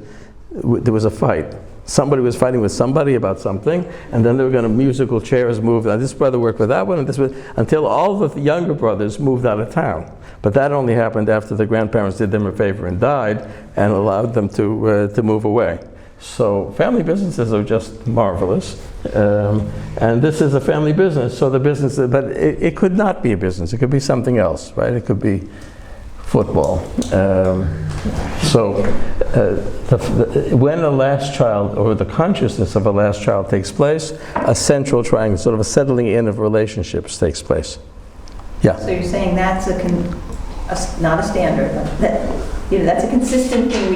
there was a fight. Somebody was fighting with somebody about something, and then they were going to musical chairs move. Now this brother worked with that one, and this was, until all the younger brothers moved out of town. But that only happened after the grandparents did them a favor and died, and allowed them to move away. So family businesses are just marvelous, and this is a family business. So the business, but it could not be a business. It could be something else, right? It could be football. When a last child, or the consciousness of a last child takes place, a central triangle, sort of a settling in of relationships takes place. Yeah. So you're saying that's not a standard, that's a consistent thing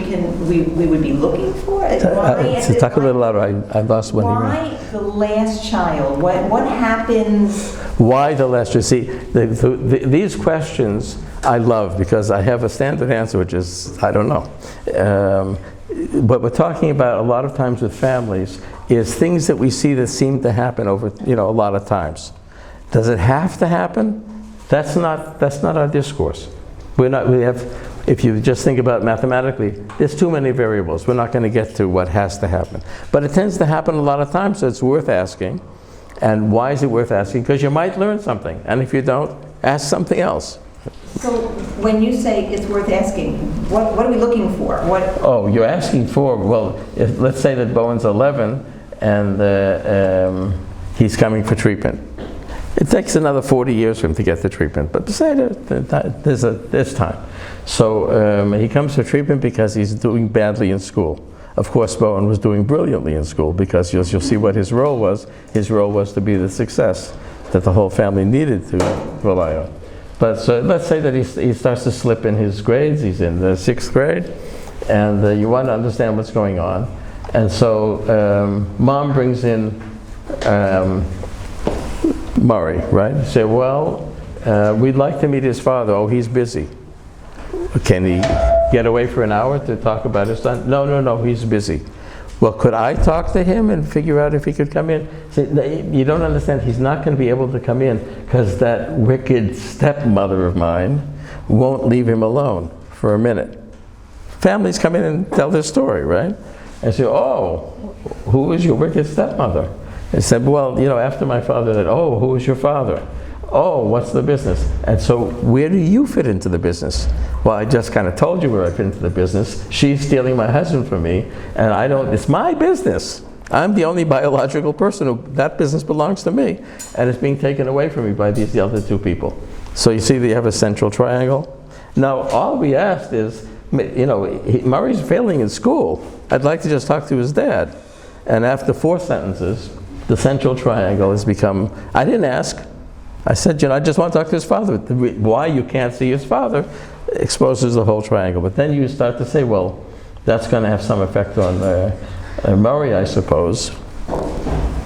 we would be looking for? Talk a little louder. I lost one. Why the last child? What happens? Why the last child? See, these questions I love because I have a standard answer, which is, I don't know. What we're talking about a lot of times with families is things that we see that seem to happen over, a lot of times. Does it have to happen? That's not our discourse. If you just think about it mathematically, there's too many variables. We're not going to get to what has to happen. But it tends to happen a lot of times, so it's worth asking. And why is it worth asking? Because you might learn something. And if you don't, ask something else. So when you say it's worth asking, what are we looking for? Oh, you're asking for, well, let's say that Bowen's 11 and he's coming for treatment. It takes another 40 years for him to get the treatment, but say there's time. So he comes for treatment because he's doing badly in school. Of course, Bowen was doing brilliantly in school because you'll see what his role was. His role was to be the success that the whole family needed to rely on. But so let's say that he starts to slip in his grades. He's in the 6th grade, and you want to understand what's going on. And so mom brings in Murray, right? Say, well, we'd like to meet his father. Oh, he's busy. Can he get away for an hour to talk about his son? No, he's busy. Well, could I talk to him and figure out if he could come in? See, you don't understand, he's not going to be able to come in because that wicked stepmother of mine won't leave him alone for a minute. Families come in and tell their story, right? And say, oh, who is your wicked stepmother? And said, well, after my father said, oh, who is your father? Oh, what's the business? And so where do you fit into the business? Well, I just kind of told you where I fit into the business. She's stealing my husband from me, and it's my business. I'm the only biological person that business belongs to me, and it's being taken away from me by the other 2 people. So you see that you have a central triangle. Now, all we asked is, Murray's failing in school. I'd like to just talk to his dad. And after 4 sentences, the central triangle has become, I didn't ask. I said, I just want to talk to his father. Why you can't see his father exposes the whole triangle. But then you start to say, well, that's going to have some effect on Murray, I suppose.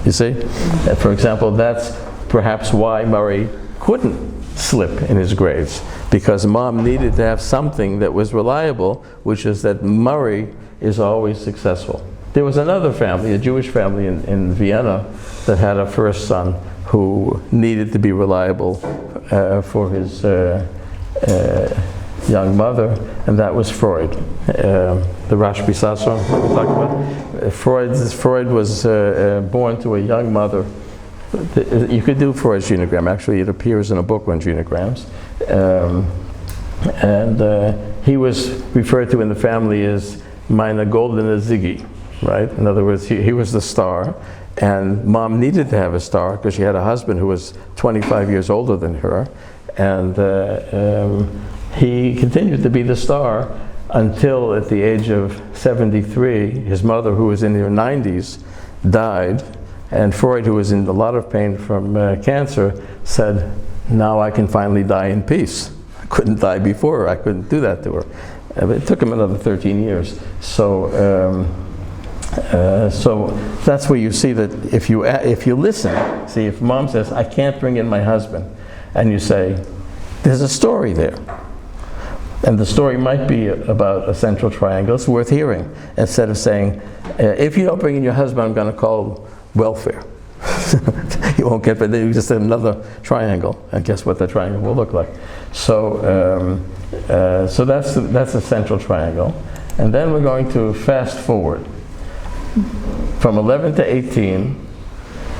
You see? And for example, that's perhaps why Murray couldn't slip in his grades, because mom needed to have something that was reliable, which is that Murray is always successful. There was another family, a Jewish family in Vienna, that had a first son who needed to be reliable for his young mother, and that was Freud. The Rashbi Sasson we talked about. Freud was born to a young mother. You could do Freud's genogram. Actually, it appears in a book on genograms. And he was referred to in the family as meine goldene Ziggy, right? In other words, he was the star. And mom needed to have a star because she had a husband who was 25 years older than her. And he continued to be the star until at the age of 73, his mother, who was in her 90s, died. And Freud, who was in a lot of pain from cancer, said, now I can finally die in peace. I couldn't die before her. I couldn't do that to her. But it took him another 13 years. So that's where you see that if you listen, see, if mom says, I can't bring in my husband, and you say, there's a story there. And the story might be about a central triangle. It's worth hearing. Instead of saying, if you don't bring in your husband, I'm going to call welfare. You won't get, but then you just said another triangle, and guess what the triangle will look like. So that's a central triangle. And then we're going to fast forward. From 11 to 18,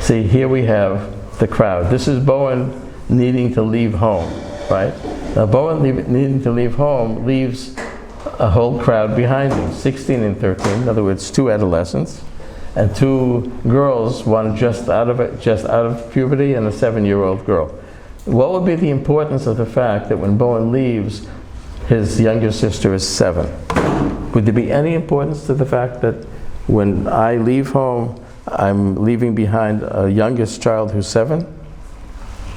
see, here we have the crowd. This is Bowen needing to leave home, right? Now Bowen needing to leave home leaves a whole crowd behind him, 16 and 13, in other words, 2 adolescents, and 2 girls, one just out of puberty and a 7-year-old girl. What would be the importance of the fact that when Bowen leaves, his younger sister is 7? Would there be any importance to the fact that when I leave home, I'm leaving behind a youngest child who's 7?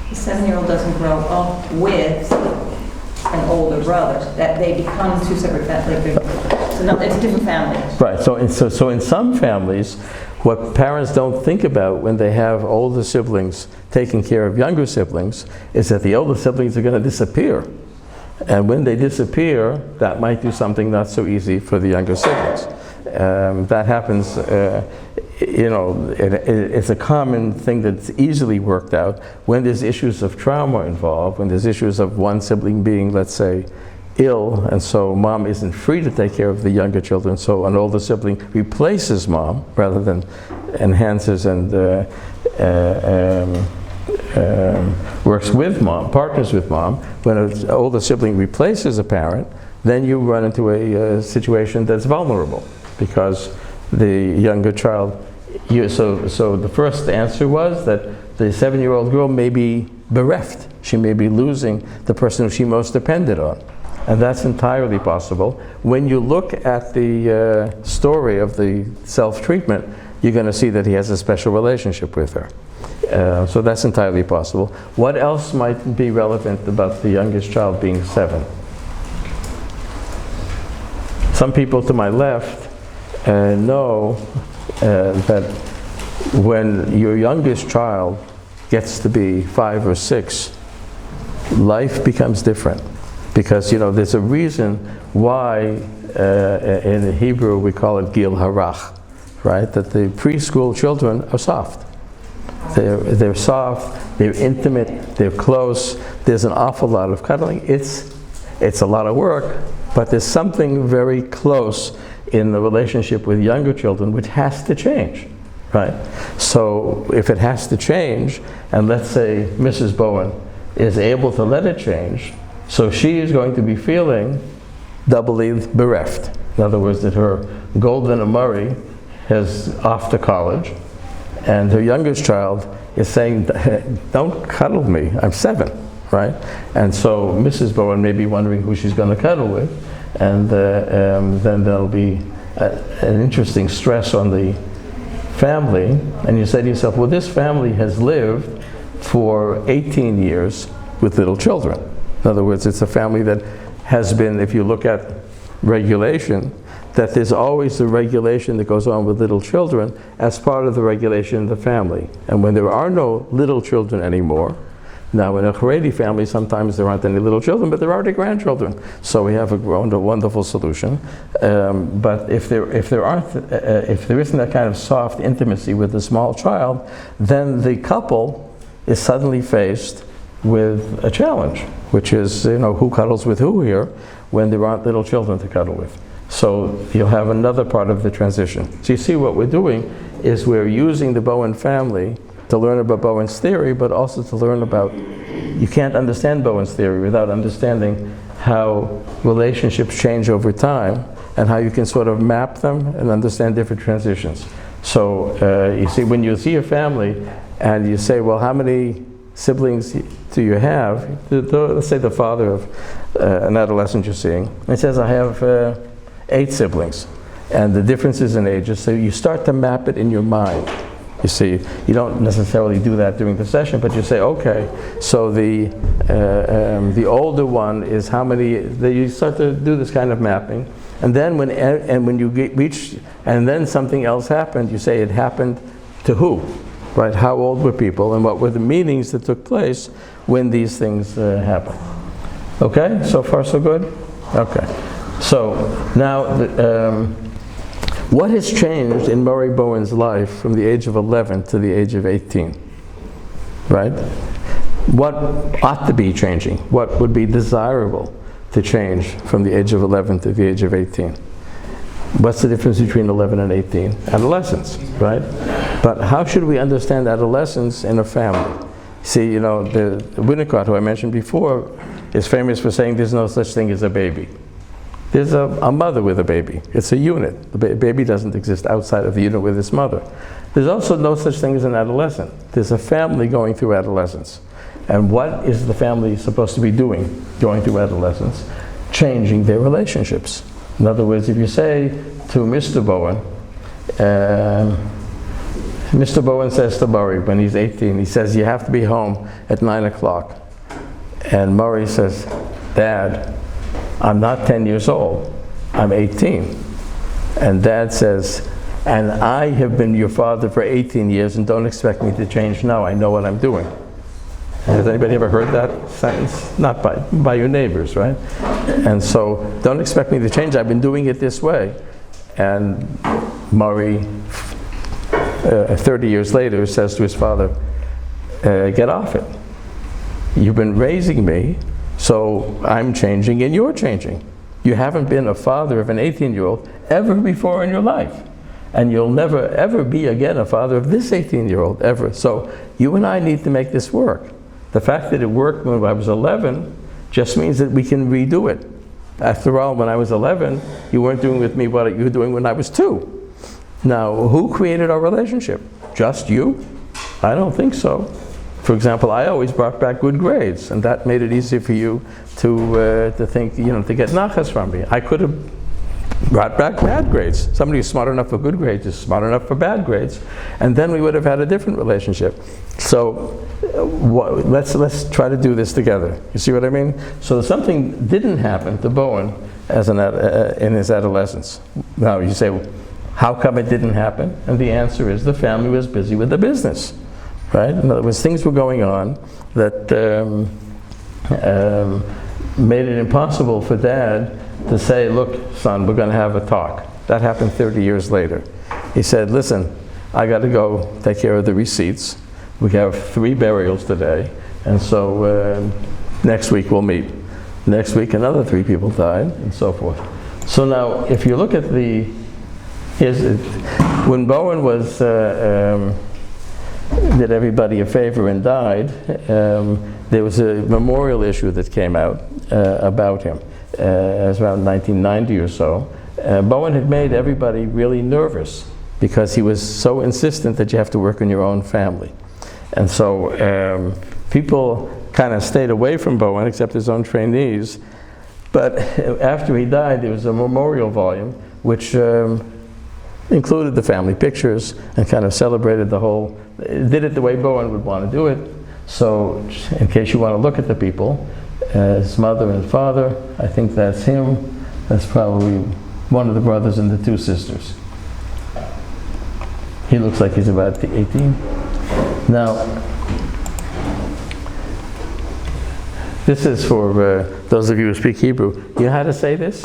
The 7-year-old doesn't grow up with an older brother. That they become 2 separate families. It's a different family. Right. So in some families, what parents don't think about when they have older siblings taking care of younger siblings is that the older siblings are going to disappear. And when they disappear, that might do something not so easy for the younger siblings. That happens, it's a common thing that's easily worked out when there's issues of trauma involved, when there's issues of one sibling being, let's say, ill, and so mom isn't free to take care of the younger children, so an older sibling replaces mom rather than enhances and works with mom, partners with mom. When an older sibling replaces a parent, then you run into a situation that's vulnerable because the younger child, so the first answer was that the 7-year-old girl may be bereft. She may be losing the person who she most depended on. And that's entirely possible. When you look at the story of the self-treatment, you're going to see that he has a special relationship with her. So that's entirely possible. What else might be relevant about the youngest child being 7? Some people to my left know that when your youngest child gets to be 5 or 6, life becomes different. Because, there's a reason why in Hebrew we call it Gill Hara, right? That the preschool children are soft. They're soft, they're intimate, they're close. There's an awful lot of cuddling. It's a lot of work, but there's something very close in the relationship with younger children which has to change, right? So if it has to change, and let's say Mrs. Bowen is able to let it change, so she is going to be feeling doubly bereft. In other words, that her golden Amari is off to college, and her youngest child is saying, don't cuddle me, I'm 7, right? And so Mrs. Bowen may be wondering who she's going to cuddle with, and then there'll be an interesting stress on the family, and you say to yourself, well, this family has lived for 18 years with little children. In other words, it's a family that has been, if you look at regulation, that there's always the regulation that goes on with little children as part of the regulation of the family. And when there are no little children anymore, now in a Haredi family, sometimes there aren't any little children, but there are the grandchildren. So we have a wonderful solution. But if there isn't that kind of soft intimacy with the small child, then the couple is suddenly faced with a challenge, which is, who cuddles with who here when there aren't little children to cuddle with. So you'll have another part of the transition. So you see what we're doing is we're using the Bowen family to learn about Bowen's theory, but also to learn about, you can't understand Bowen's theory without understanding how relationships change over time and how you can sort of map them and understand different transitions. So you see, when you see a family and you say, well, how many siblings do you have? Let's say the father of an adolescent you're seeing. And he says, I have 8 siblings. And the differences in ages, so you start to map it in your mind. You see, you don't necessarily do that during the session, but you say, okay, so the older one is how many, you start to do this kind of mapping. And then when you reach, and then something else happened, you say it happened to who? Right? How old were people, and what were the meanings that took place when these things happened? Okay, so far so good? Okay. So now, what has changed in Murray Bowen's life from the age of 11 to the age of 18? Right? What ought to be changing? What would be desirable to change from the age of 11 to the age of 18? What's the difference between 11 and 18? Adolescence, right? But how should we understand adolescence in a family? See, the Winnicott, who I mentioned before, is famous for saying there's no such thing as a baby. There's a mother with a baby. It's a unit. The baby doesn't exist outside of the unit with its mother. There's also no such thing as an adolescent. There's a family going through adolescence. And what is the family supposed to be doing going through adolescence? Changing their relationships. In other words, if you say to Mr. Bowen, Mr. Bowen says to Murray when he's 18, he says, you have to be home at 9 o'clock. And Murray says, Dad, I'm not 10 years old, I'm 18. And Dad says, and I have been your father for 18 years and don't expect me to change now, I know what I'm doing. Has anybody ever heard that sentence? Not by your neighbors, right? And so, don't expect me to change, I've been doing it this way. And Murray, 30 years later, says to his father, get off it. You've been raising me, so I'm changing and you're changing. You haven't been a father of an 18-year-old ever before in your life. And you'll never ever be again a father of this 18-year-old, ever. So you and I need to make this work. The fact that it worked when I was 11 just means that we can redo it. After all, when I was 11, you weren't doing with me what you were doing when I was 2. Now, who created our relationship? Just you? I don't think so. For example, I always brought back good grades, and that made it easy for you to think, to get nachas from me. I could have brought back bad grades. Somebody who's smart enough for good grades is smart enough for bad grades, and then we would have had a different relationship. So let's try to do this together. You see what I mean? So something didn't happen to Bowen in his adolescence. Now you say, how come it didn't happen? And the answer is the family was busy with the business, right? In other words, things were going on that made it impossible for Dad to say, look, son, we're going to have a talk. That happened 30 years later. He said, listen, I got to go take care of the receipts. We have 3 burials today, and so next week we'll meet. Next week another 3 people died, and so forth. So now, if you look at when Bowen did everybody a favor and died, there was a memorial issue that came out about him. It was around 1990 or so. Bowen had made everybody really nervous because he was so insistent that you have to work in your own family. And so people kind of stayed away from Bowen, except his own trainees. But after he died, there was a memorial volume which included the family pictures and kind of celebrated did it the way Bowen would want to do it. So in case you want to look at the people, his mother and father, I think that's him. That's probably one of the brothers and the 2 sisters. He looks like he's about 18. Now, this is for those of you who speak Hebrew. You know how to say this?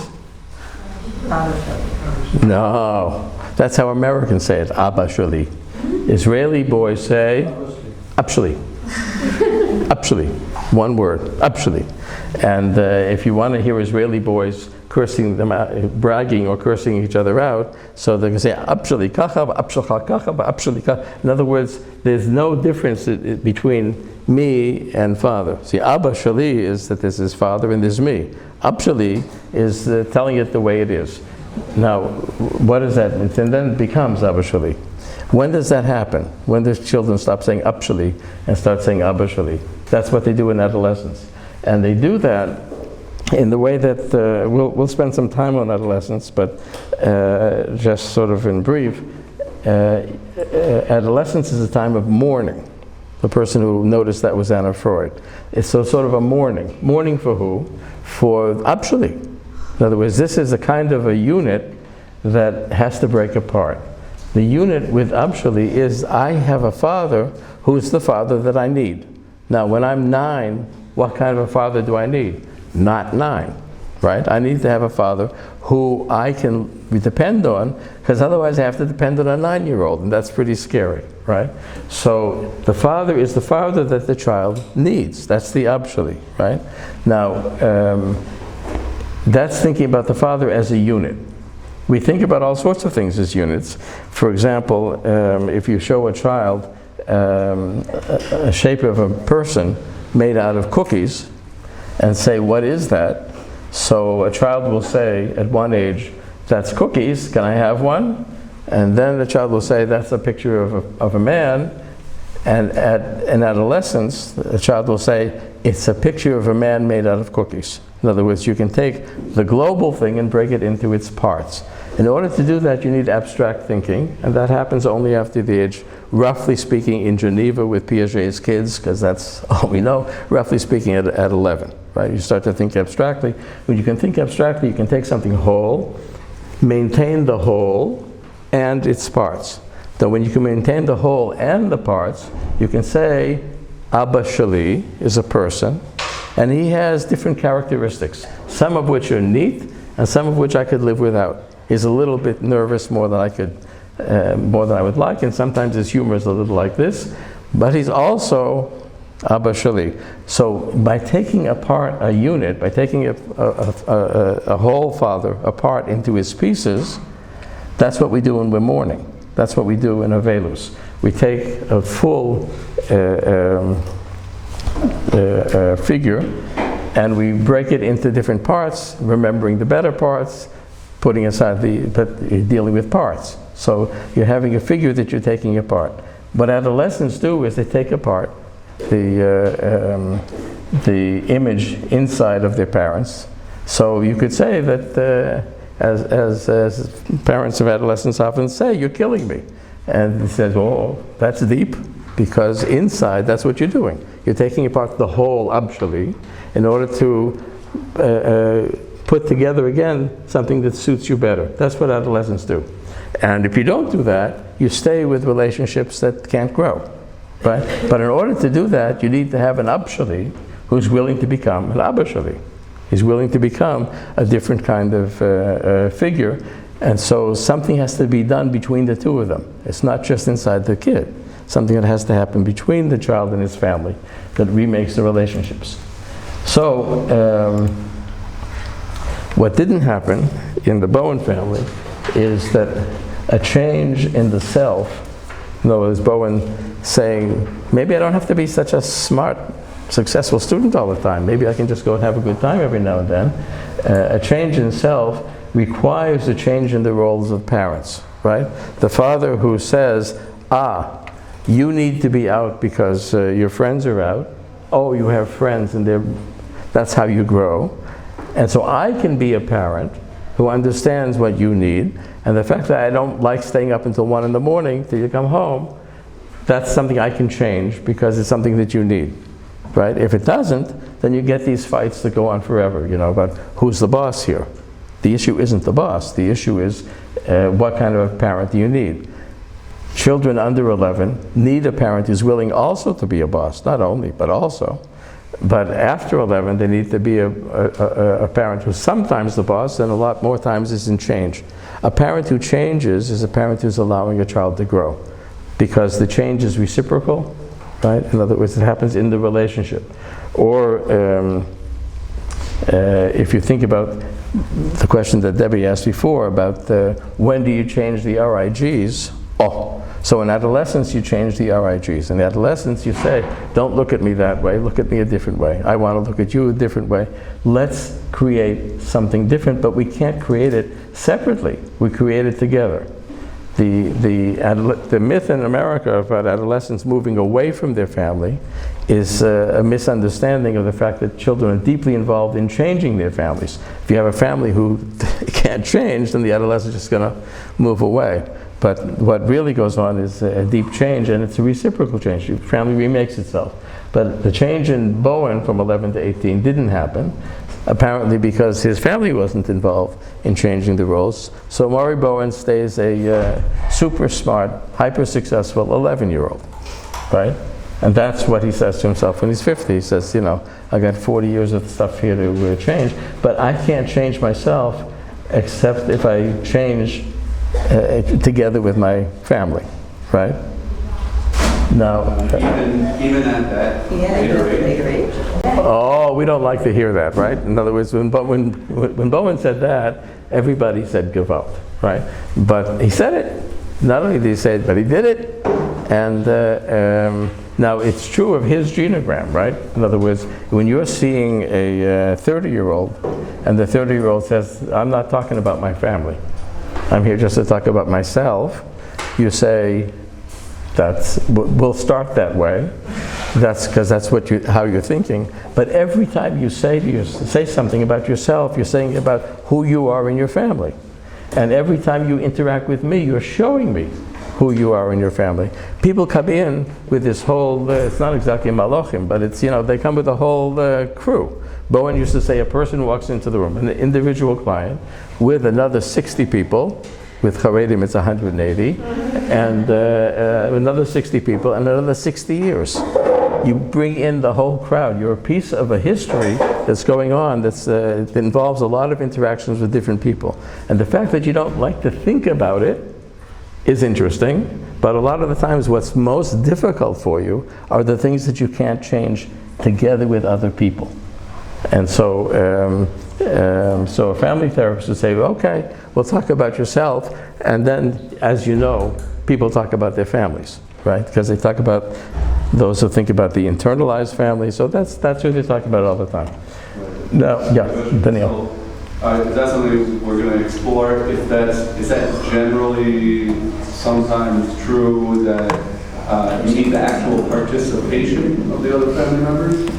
No, that's how Americans say it, Abba Shali. Israeli boys say, Abshali. Abshali, one word, Abshali. And if you want to hear Israeli boys cursing them out, bragging or cursing each other out, so they can say, Abshali kacha, Abshalcha kacha, Abshali kacha. In other words, there's no difference between me and father. See, Abba Shali is that this is father and this is me. Abshali is telling it the way it is. Now, what does that mean? And then it becomes Abba Shali. When does that happen? When does children stop saying Abshali and start saying Abba Shali? That's what they do in adolescence. And they do that in the way that, we'll spend some time on adolescence, but just sort of in brief, adolescence is a time of mourning. The person who noticed that was Anna Freud. It's sort of a mourning. Mourning for who? For Abshali. In other words, this is a kind of a unit that has to break apart. The unit with Abshali is I have a father who's the father that I need. Now, when I'm 9, what kind of a father do I need? Not 9, right? I need to have a father who I can depend on, because otherwise I have to depend on a 9-year-old, and that's pretty scary, right? So the father is the father that the child needs. That's the Abshali, right? Now, that's thinking about the father as a unit. We think about all sorts of things as units. For example, if you show a child a shape of a person made out of cookies and say, what is that? So a child will say at one age, that's cookies, can I have one? And then the child will say, that's a picture of a man. And in adolescence, the child will say, it's a picture of a man made out of cookies. In other words, you can take the global thing and break it into its parts. In order to do that, you need abstract thinking, and that happens only after the age, roughly speaking, in Geneva with Piaget's kids, because that's all we know, roughly speaking at 11, right? You start to think abstractly. When you can think abstractly, you can take something whole, maintain the whole and its parts. So when you can maintain the whole and the parts, you can say, Abba Shali is a person, and he has different characteristics, some of which are neat, and some of which I could live without. He's a little bit nervous more than I would like, and sometimes his humor is a little like this, but he's also Abba Shali. So by taking apart a unit, by taking a whole father apart into his pieces, that's what we do when we're mourning. That's what we do in Avelus. We take a full figure and we break it into different parts, remembering the better parts, putting aside dealing with parts. So you're having a figure that you're taking apart. What adolescents do is they take apart the image inside of their parents. So you could say that, as parents of adolescents often say, you're killing me. And he says, oh, that's deep, because inside, that's what you're doing. You're taking apart the whole Abshali in order to put together again something that suits you better. That's what adolescents do. And if you don't do that, you stay with relationships that can't grow, right? But in order to do that, you need to have an Abshali who's willing to become an Abashali. He's willing to become a different kind of figure. And so something has to be done between the two of them. It's not just inside the kid. Something that has to happen between the child and his family that remakes the relationships. So what didn't happen in the Bowen family is that a change in the self, in other words, Bowen saying, maybe I don't have to be such a smart, successful student all the time. Maybe I can just go and have a good time every now and then. A change in self requires a change in the roles of parents, right? The father who says, you need to be out because your friends are out. Oh, you have friends and that's how you grow. And so I can be a parent who understands what you need, and the fact that I don't like staying up until 1 in the morning till you come home, that's something I can change because it's something that you need, right? If it doesn't, then you get these fights that go on forever, about who's the boss here. The issue isn't the boss, the issue is what kind of a parent do you need? Children under 11 need a parent who's willing also to be a boss, not only, but also. But after 11, they need to be a parent who's sometimes the boss and a lot more times is in change. A parent who changes is a parent who's allowing a child to grow, because the change is reciprocal, right? In other words, it happens in the relationship. Or if you think about the question that Debbie asked before about when do you change the RIGs? So in adolescence, you change the RIGs. In adolescence, you say, don't look at me that way, look at me a different way. I want to look at you a different way. Let's create something different, but we can't create it separately. We create it together. The myth in America about adolescents moving away from their family is a misunderstanding of the fact that children are deeply involved in changing their families. If you have a family who can't change, then the adolescent is just going to move away. But what really goes on is a deep change, and it's a reciprocal change. The family remakes itself. But the change in Bowen from 11 to 18 didn't happen, apparently because his family wasn't involved in changing the roles. So Maury Bowen stays a super smart, hyper successful 11-year-old, right? And that's what he says to himself when he's 50. He says, I got 40 years of stuff here to change, but I can't change myself except if I change together with my family, right? Now, even at that later age. Oh, we don't like to hear that, right? In other words, when Bowen said that, everybody said give up, right? But he said it. Not only did he say it, but he did it. And now it's true of his genogram, right? In other words, when you're seeing a 30-year-old, and the 30-year-old says, I'm not talking about my family. I'm here just to talk about myself. You say, we'll start that way. That's because that's how you're thinking. But every time you say something about yourself, you're saying about who you are in your family. And every time you interact with me, you're showing me who you are in your family. People come in with this whole, it's not exactly malochim, but it's, they come with a whole crew. Bowen used to say a person walks into the room, an individual client, with another 60 people. With Haredim, it's 180, and another 60 people, and another 60 years. You bring in the whole crowd. You're a piece of a history that's going on that involves a lot of interactions with different people. And the fact that you don't like to think about it is interesting, but a lot of the times what's most difficult for you are the things that you can't change together with other people. And so a family therapist would say, okay, we'll talk about yourself, and then, as you know, people talk about their families, right? Because they talk about those who think about the internalized family, so that's who they talk about all the time. No, yeah, Daniel. That's something we're going to explore. Is that generally sometimes true that You need the actual participation of the other family members?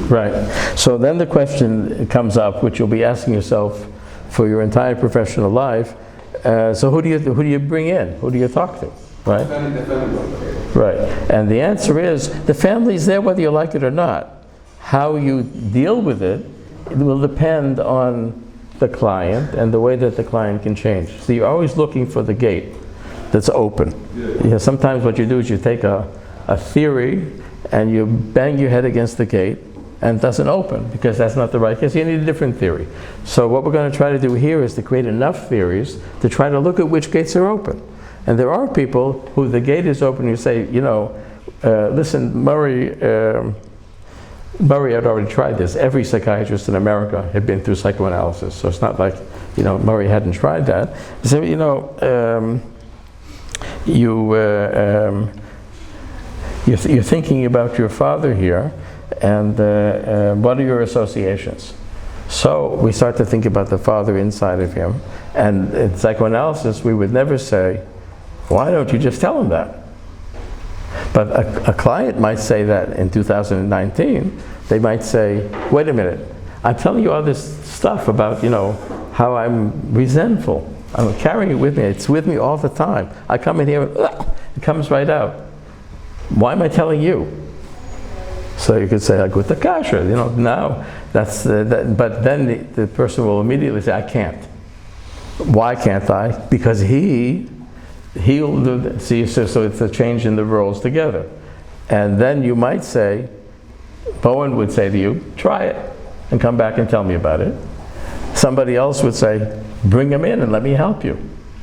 Right. So then the question comes up, which you'll be asking yourself for your entire professional life. So who do you bring in? Who do you talk to? Right? The family. Right. And the answer is the family's there whether you like it or not. How you deal with it will depend on the client and the way that the client can change. So you're always looking for the gate that's open. Yeah, sometimes what you do is you take a theory and you bang your head against the gate and it doesn't open because that's not the right case. You need a different theory. So what we're going to try to do here is to create enough theories to try to look at which gates are open. And there are people who the gate is open, you say, listen, Murray had already tried this. Every psychiatrist in America had been through psychoanalysis, so it's not like, Murray hadn't tried that. He said, you're thinking about your father here, and what are your associations? So we start to think about the father inside of him, and in psychoanalysis we would never say, why don't you just tell him that? But a client might say that in 2019. They might say, wait a minute, I'm telling you all this stuff about, how I'm resentful. I'm carrying it with me. It's with me all the time. I come in here, and it comes right out. Why am I telling you? So you could say, like with the kasha, now that's, but then the person will immediately say, I can't. Why can't I? Because he'll do that. See, so it's a change in the roles together. And then you might say, Bowen would say to you, try it and come back and tell me about it. Somebody else would say, bring him in and let me help you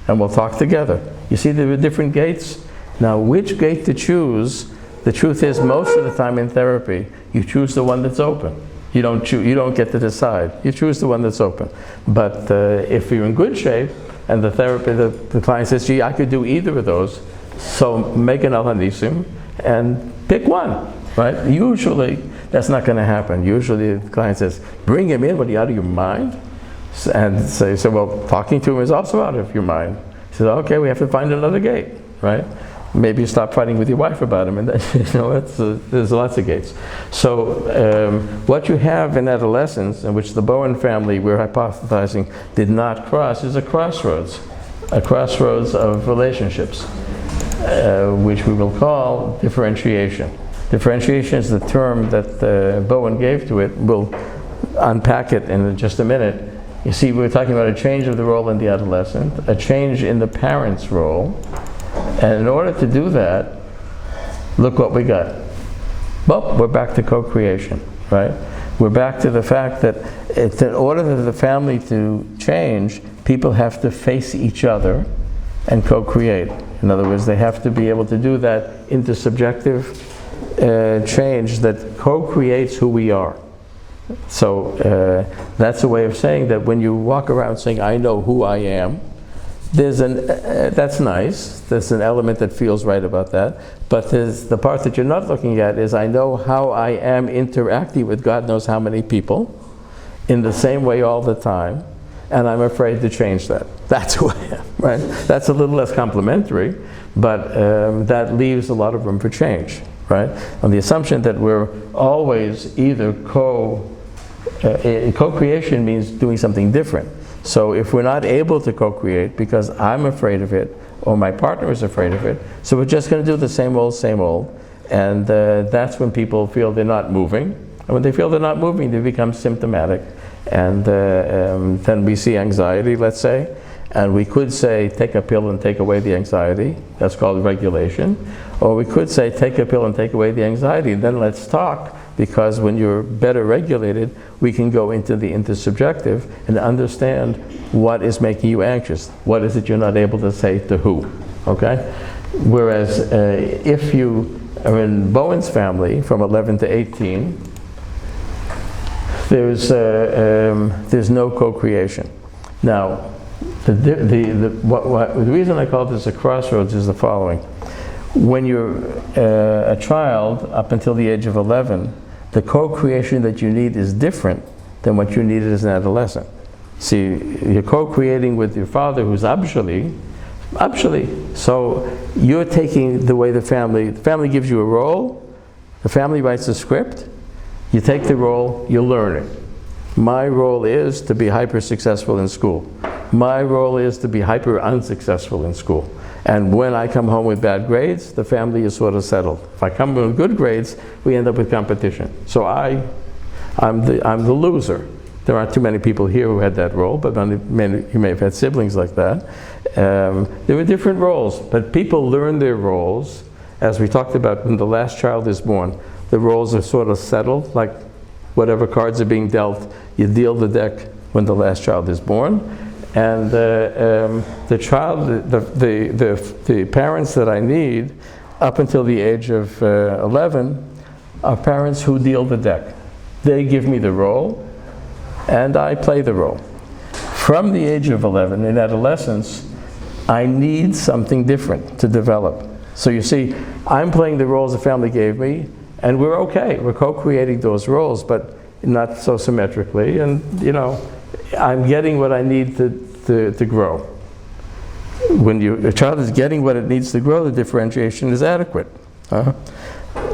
and we'll talk together. You see there are different gates. Now which gate to choose, the truth is most of the time in therapy, you choose the one that's open. You don't get to decide. You choose the one that's open. But if you're in good shape, and the client says, gee, I could do either of those, so make an al-hanisim and pick one, right? Usually, that's not going to happen. Usually, the client says, bring him in, what are you, out of your mind? And say, so, well, talking to him is also out of your mind. He says, okay, we have to find another gate, right? Maybe you stop fighting with your wife about him, and then, there's lots of gates. So what you have in adolescence, in which the Bowen family, we're hypothesizing, did not cross, is a crossroads of relationships, which we will call differentiation. Differentiation is the term that Bowen gave to it. We'll unpack it in just a minute. You see, we're talking about a change of the role in the adolescent, a change in the parent's role. And in order to do that, look what we got. Well, we're back to co-creation, right? We're back to the fact that in order for the family to change, people have to face each other and co-create. In other words, they have to be able to do that intersubjective change that co-creates who we are. So that's a way of saying that when you walk around saying, I know who I am, that's nice. There's an element that feels right about that. But there's the part that you're not looking at is I know how I am interacting with God knows how many people in the same way all the time, and I'm afraid to change that. That's who I am, right? That's a little less complimentary, but that leaves a lot of room for change, right? On the assumption that we're always either co-creation means doing something different. So if we're not able to co-create because I'm afraid of it or my partner is afraid of it, so we're just going to do the same old, and that's when people feel they're not moving. And when they feel they're not moving, they become symptomatic. And then we see anxiety, let's say, and we could say take a pill and take away the anxiety. That's called regulation. Or we could say take a pill and take away the anxiety, and then let's talk. Because when you're better regulated, we can go into the intersubjective and understand what is making you anxious. What is it you're not able to say to who, okay? Whereas if you are in Bowen's family from 11 to 18, there's no co-creation. Now, the reason I call this a crossroads is the following. When you're a child up until the age of 11, the co-creation that you need is different than what you needed as an adolescent. See, you're co-creating with your father who's obshali, Actually, so you're taking the way the family gives you a role, the family writes a script, you take the role, you learn it. My role is to be hyper successful in school. My role is to be hyper unsuccessful in school. And when I come home with bad grades, the family is sort of settled. If I come with good grades, we end up with competition. So I'm the loser. There aren't too many people here who had that role, but you may have had siblings like that. There were different roles, but people learn their roles. As we talked about when the last child is born, the roles are sort of settled, like whatever cards are being dealt, you deal the deck when the last child is born. And the child, the parents that I need, up until the age of 11, are parents who deal the deck. They give me the role, and I play the role. From the age of 11, in adolescence, I need something different to develop. So you see, I'm playing the roles the family gave me, and we're okay. We're co-creating those roles, but not so symmetrically. And I'm getting what I need to grow. When a child is getting what it needs to grow, the differentiation is adequate.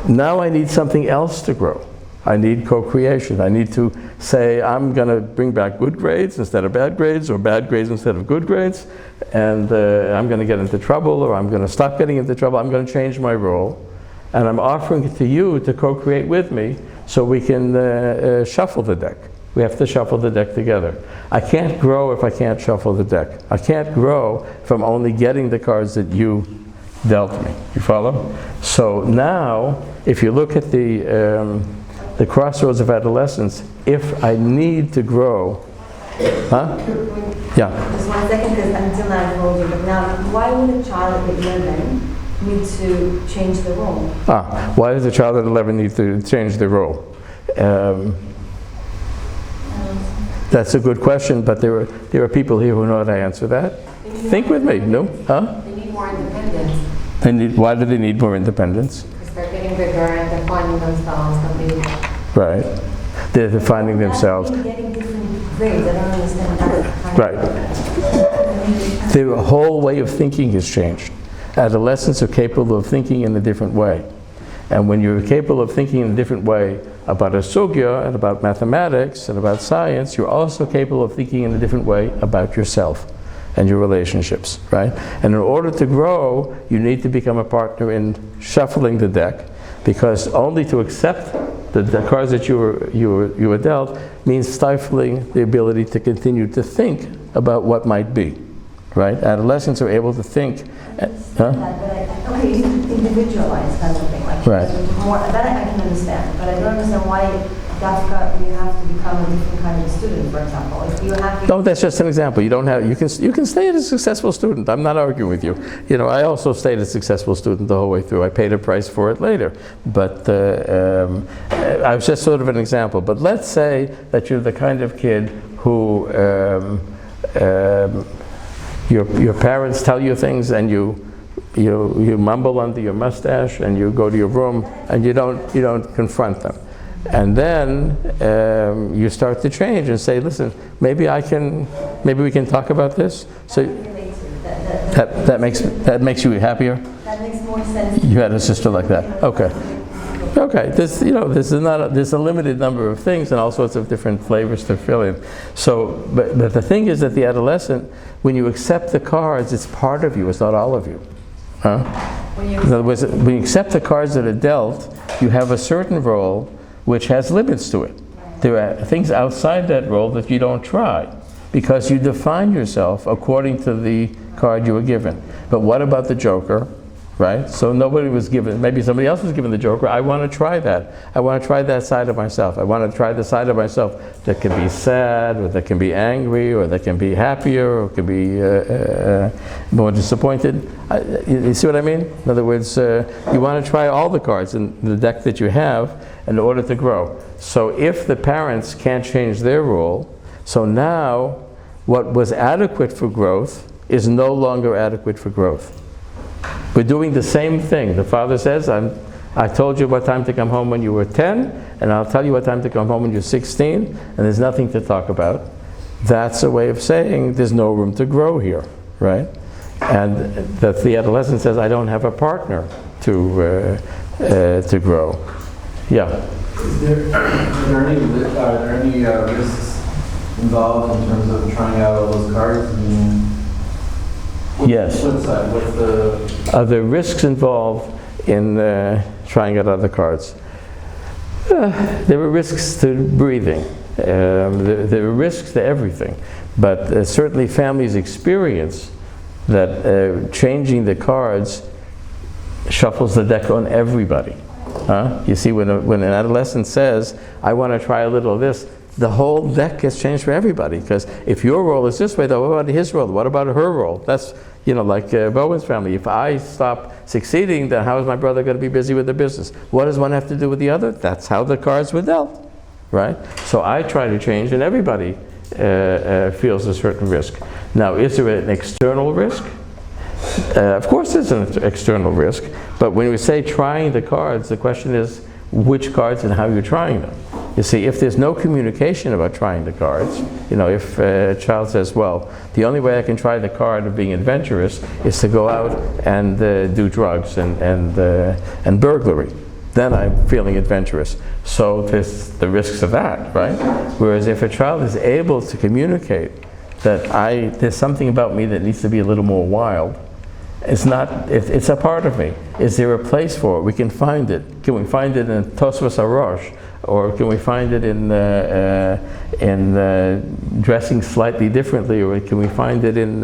Now I need something else to grow. I need co-creation. I need to say, I'm going to bring back good grades instead of bad grades, or bad grades instead of good grades, and I'm going to get into trouble, or I'm going to stop getting into trouble. I'm going to change my role, and I'm offering it to you to co-create with me so we can shuffle the deck. We have to shuffle the deck together. I can't grow if I can't shuffle the deck. I can't grow if I'm only getting the cards that you dealt me. You follow? So now, if you look at the crossroads of adolescence, if I need to grow, Yeah. Just 1 second, because until now I told you, but now, why would a child at 11 need to change the role? Why does a child at 11 need to change their role? That's a good question, but there are people here who know how to answer that. Think with me, no? They need more independence. Why do they need more independence? Because they're getting bigger and they're finding themselves. Right. They're defining themselves. They're getting different grades. I don't understand that. Right. Their whole way of thinking has changed. Adolescents are capable of thinking in a different way. And when you're capable of thinking in a different way about a sugya and about mathematics and about science, you're also capable of thinking in a different way about yourself and your relationships, right? And in order to grow, you need to become a partner in shuffling the deck, because only to accept the cards that you were dealt means stifling the ability to continue to think about what might be, right? Adolescents are able to think. Okay, individualized kind of thing, like right. More that I can understand, but I don't understand why Dafka you have to become a different kind of student, for example. If you have to. No, that's just an example. You don't have. You can stay as a successful student. I'm not arguing with you. I also stayed a successful student the whole way through. I paid a price for it later, but I was just sort of an example. But let's say that you're the kind of kid who your parents tell you things and you mumble under your mustache and you go to your room and you don't confront them. And then you start to change and say, listen, maybe we can talk about this. So that makes you happier? That makes more sense. You had a sister like that. Okay. Okay. There's a limited number of things and all sorts of different flavors to fill in. So, but the thing is that the adolescent, when you accept the cards, it's part of you. It's not all of you. In other words, when you accept the cards that are dealt, you have a certain role which has limits to it. There are things outside that role that you don't try, because you define yourself according to the card you were given. But what about the Joker, right? So nobody was given, maybe somebody else was given the Joker. I want to try that. I want to try that side of myself. I want to try the side of myself that can be sad, or that can be angry, or that can be happier, or can be more disappointed. You see what I mean? In other words, you want to try all the cards in the deck that you have in order to grow. So if the parents can't change their role, so now what was adequate for growth is no longer adequate for growth. We're doing the same thing. The father says, I told you what time to come home when you were 10, and I'll tell you what time to come home when you're 16, and there's nothing to talk about. That's a way of saying there's no room to grow here, right? and that the adolescent says, I don't have a partner to grow. Yeah. Are there any risks involved in terms of trying out all those cards? Yes. What's that? What's the... Are there risks involved in trying out other cards? There are risks to breathing. There are risks to everything. But certainly families experience that changing the cards shuffles the deck on everybody. You see, when an adolescent says, I want to try a little of this, the whole deck gets changed for everybody. Because if your role is this way, though, what about his role? What about her role? That's, like Bowen's family. If I stop succeeding, then how is my brother going to be busy with the business? What does one have to do with the other? That's how the cards were dealt, right? So I try to change, and everybody feels a certain risk. Now, is there an external risk? Of course there's an external risk, but when we say trying the cards, the question is which cards and how you're trying them. You see, if there's no communication about trying the cards, if a child says, well, the only way I can try the card of being adventurous is to go out and do drugs and burglary, then I'm feeling adventurous. So there's the risks of that, right? Whereas if a child is able to communicate that there's something about me that needs to be a little more wild, it's a part of me. Is there a place for it? We can find it. Can we find it in Tosfos Arosh? Or can we find it in dressing slightly differently? Or can we find it in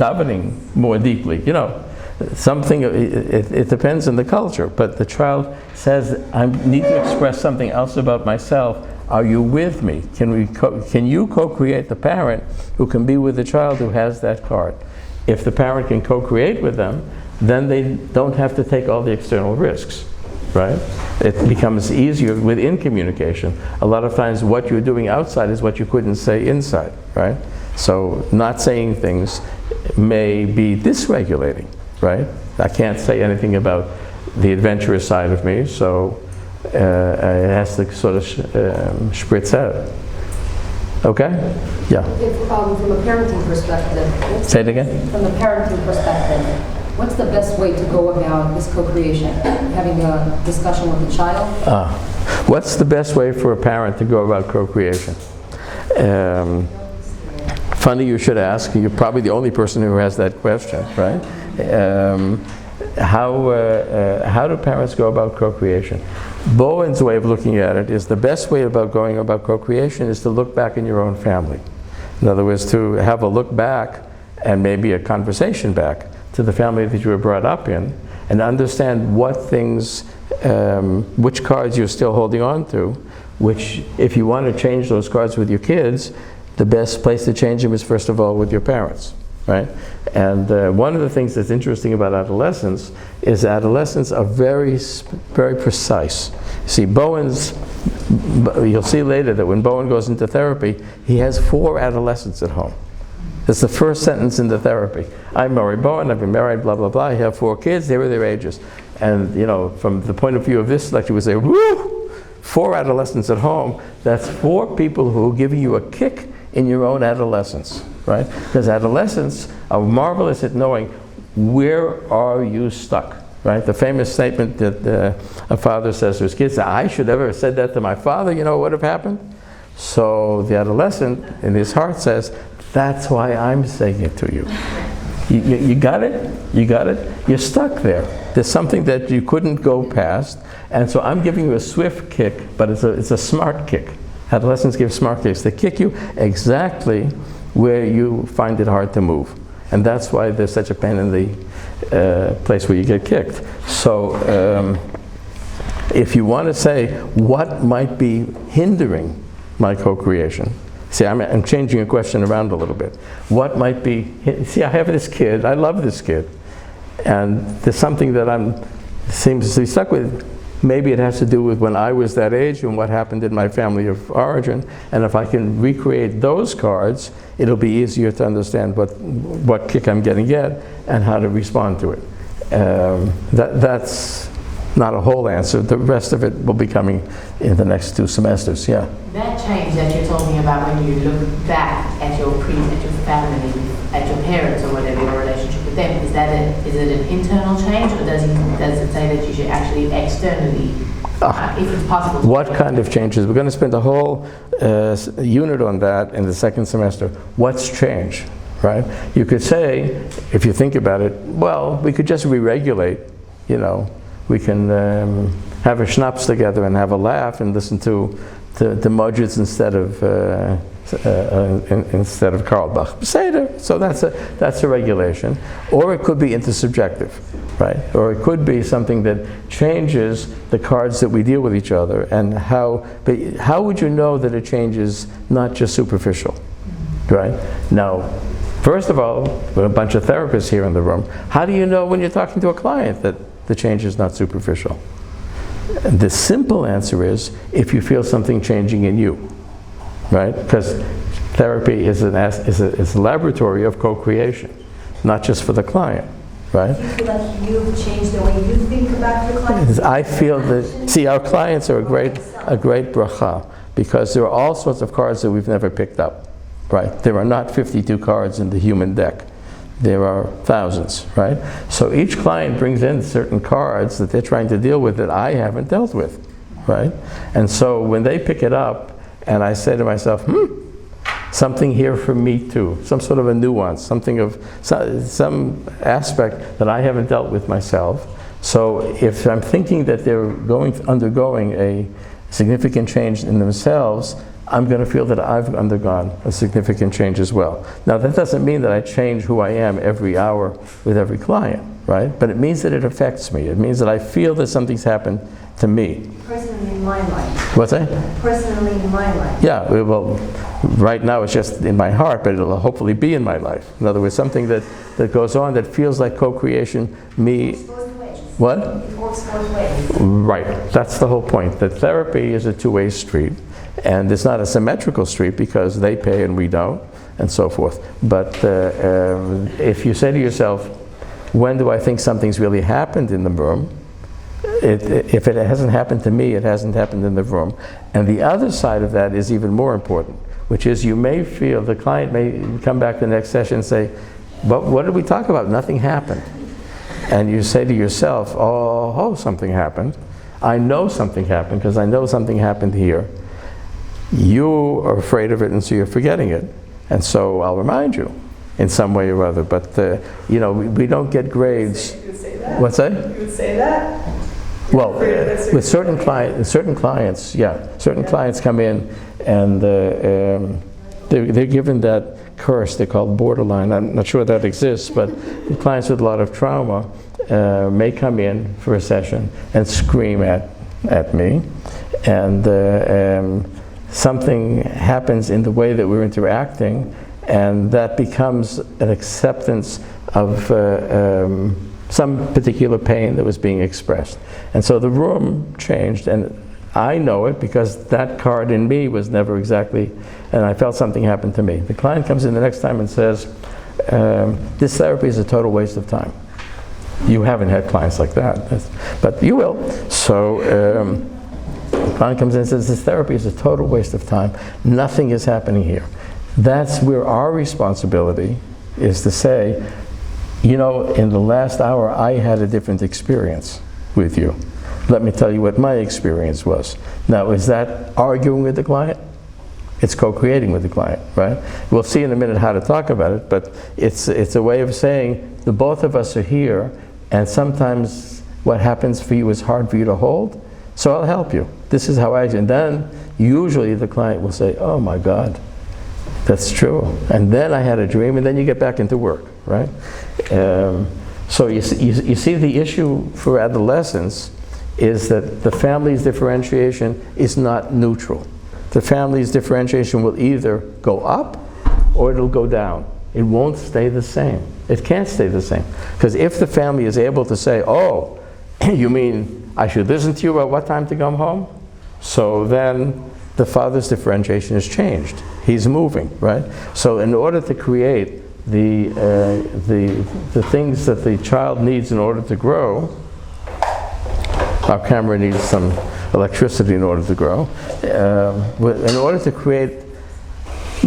davening more deeply? Something, it depends on the culture. But the child says, I need to express something else about myself. Are you with me? Can you co-create the parent who can be with the child who has that card? If the parent can co-create with them, then they don't have to take all the external risks, right? It becomes easier within communication. A lot of times what you're doing outside is what you couldn't say inside, right? So not saying things may be dysregulating, right? I can't say anything about the adventurous side of me, so it has to sort of spritz out. Okay? Yeah. From a parenting perspective. Say it again? From the parenting perspective, what's the best way to go about this co-creation? Having a discussion with the child? What's the best way for a parent to go about co-creation? Funny you should ask. You're probably the only person who has that question, right? How do parents go about co-creation? Bowen's way of looking at it is the best way about going about co-creation is to look back in your own family. In other words, to have a look back and maybe a conversation back to the family that you were brought up in, and understand what things, which cards you're still holding on to, which if you want to change those cards with your kids, the best place to change them is first of all with your parents. Right? And one of the things that's interesting about adolescents is adolescents are very, very precise. See, you'll see later that when Bowen goes into therapy, he has 4 adolescents at home. That's the first sentence in the therapy. I'm Murray Bowen, I've been married, blah, blah, blah. I have 4 kids, they were their ages. And, from the point of view of this lecture, we say, woo! 4 adolescents at home, that's 4 people who are giving you a kick in your own adolescence. Right? Because adolescents are marvelous at knowing where are you stuck. Right? The famous statement that a father says to his kids, I should ever have said that to my father, what would have happened? So the adolescent in his heart says, that's why I'm saying it to you. You got it? You got it? You're stuck there. There's something that you couldn't go past, and so I'm giving you a swift kick, but it's a smart kick. Adolescents give smart kicks. They kick you exactly where you find it hard to move. And that's why there's such a pain in the place where you get kicked. So if you want to say what might be hindering my co-creation, see, I'm changing your question around a little bit. What might be, see, I have this kid, I love this kid, and there's something that seems to be stuck with. Maybe it has to do with when I was that age and what happened in my family of origin. And if I can recreate those cards, it'll be easier to understand what kick I'm getting at and how to respond to it. That's not a whole answer. The rest of it will be coming in the next 2 semesters, yeah. That change that you're talking about when you look back at your family, at your parents or whatever, your relationship with them, is it an internal change, or does it say that you should actually externally, if it's possible? What kind of changes? We're going to spend a whole unit on that in the 2nd semester. What's changed, right? You could say, if you think about it, well, we could just re-regulate, you know. We can have a schnapps together and have a laugh and listen to Mudgets instead of Karl Bach. Seder. So that's a regulation. Or it could be intersubjective, right? Or it could be something that changes the cards that we deal with each other, and how would you know that it changes not just superficial, right? Now, first of all, we're a bunch of therapists here in the room. How do you know when you're talking to a client that the change is not superficial? And the simple answer is if you feel something changing in you, right? Because therapy is a laboratory of co-creation, not just for the client, right? Do you feel like you've changed the way you think about your clients? I feel that, see, our clients are a great bracha, because there are all sorts of cards that we've never picked up, right? There are not 52 cards in the human deck. There are thousands, right? So each client brings in certain cards that they're trying to deal with that I haven't dealt with, right? And so when they pick it up, and I say to myself, something here for me too, some sort of a nuance, something of some aspect that I haven't dealt with myself. So if I'm thinking that they're undergoing a significant change in themselves, I'm going to feel that I've undergone a significant change as well. Now, that doesn't mean that I change who I am every hour with every client, right? But it means that it affects me. It means that I feel that something's happened to me. Personally in my life. What's that? Personally in my life. Yeah, well, right now it's just in my heart, but it'll hopefully be in my life. In other words, something that goes on that feels like co-creation, me. It works both ways. What? It works both ways. Right. That's the whole point, that therapy is a two-way street. And it's not a symmetrical street because they pay and we don't, and so forth. But if you say to yourself, when do I think something's really happened in the room? If it hasn't happened to me, it hasn't happened in the room. And the other side of that is even more important, which is you may feel, the client may come back the next session and say, but what did we talk about? Nothing happened. And you say to yourself, oh, something happened. I know something happened because I know something happened here. You are afraid of it, and so you're forgetting it. And so I'll remind you in some way or other. But, you know, we don't get grades. You would say that? What's that? You would say that? Well, with certain clients, yeah. Certain clients come in and they're given that curse. They're called borderline. I'm not sure that exists, but clients with a lot of trauma may come in for a session and scream at me. And something happens in the way that we're interacting, and that becomes an acceptance of some particular pain that was being expressed. And so the room changed, and I know it because that card in me was never exactly, and I felt something happened to me. The client comes in the next time and says, this therapy is a total waste of time. You haven't had clients like that, but you will. So, the client comes in and says, this therapy is a total waste of time. Nothing is happening here. That's where our responsibility is to say, you know, in the last hour I had a different experience with you. Let me tell you what my experience was. Now, is that arguing with the client? It's co-creating with the client, right? We'll see in a minute how to talk about it, but it's a way of saying the both of us are here, and sometimes what happens for you is hard for you to hold, so I'll help you. This is how I, and then usually the client will say, oh my God, that's true. And then I had a dream, and then you get back into work, right? So you see the issue for adolescents is that the family's differentiation is not neutral. The family's differentiation will either go up or it'll go down. It won't stay the same. It can't stay the same. Because if the family is able to say, oh, you mean I should listen to you about what time to come home? So then the father's differentiation has changed. He's moving, right? So in order to create the things that the child needs in order to grow, our camera needs some electricity in order to grow. In order to create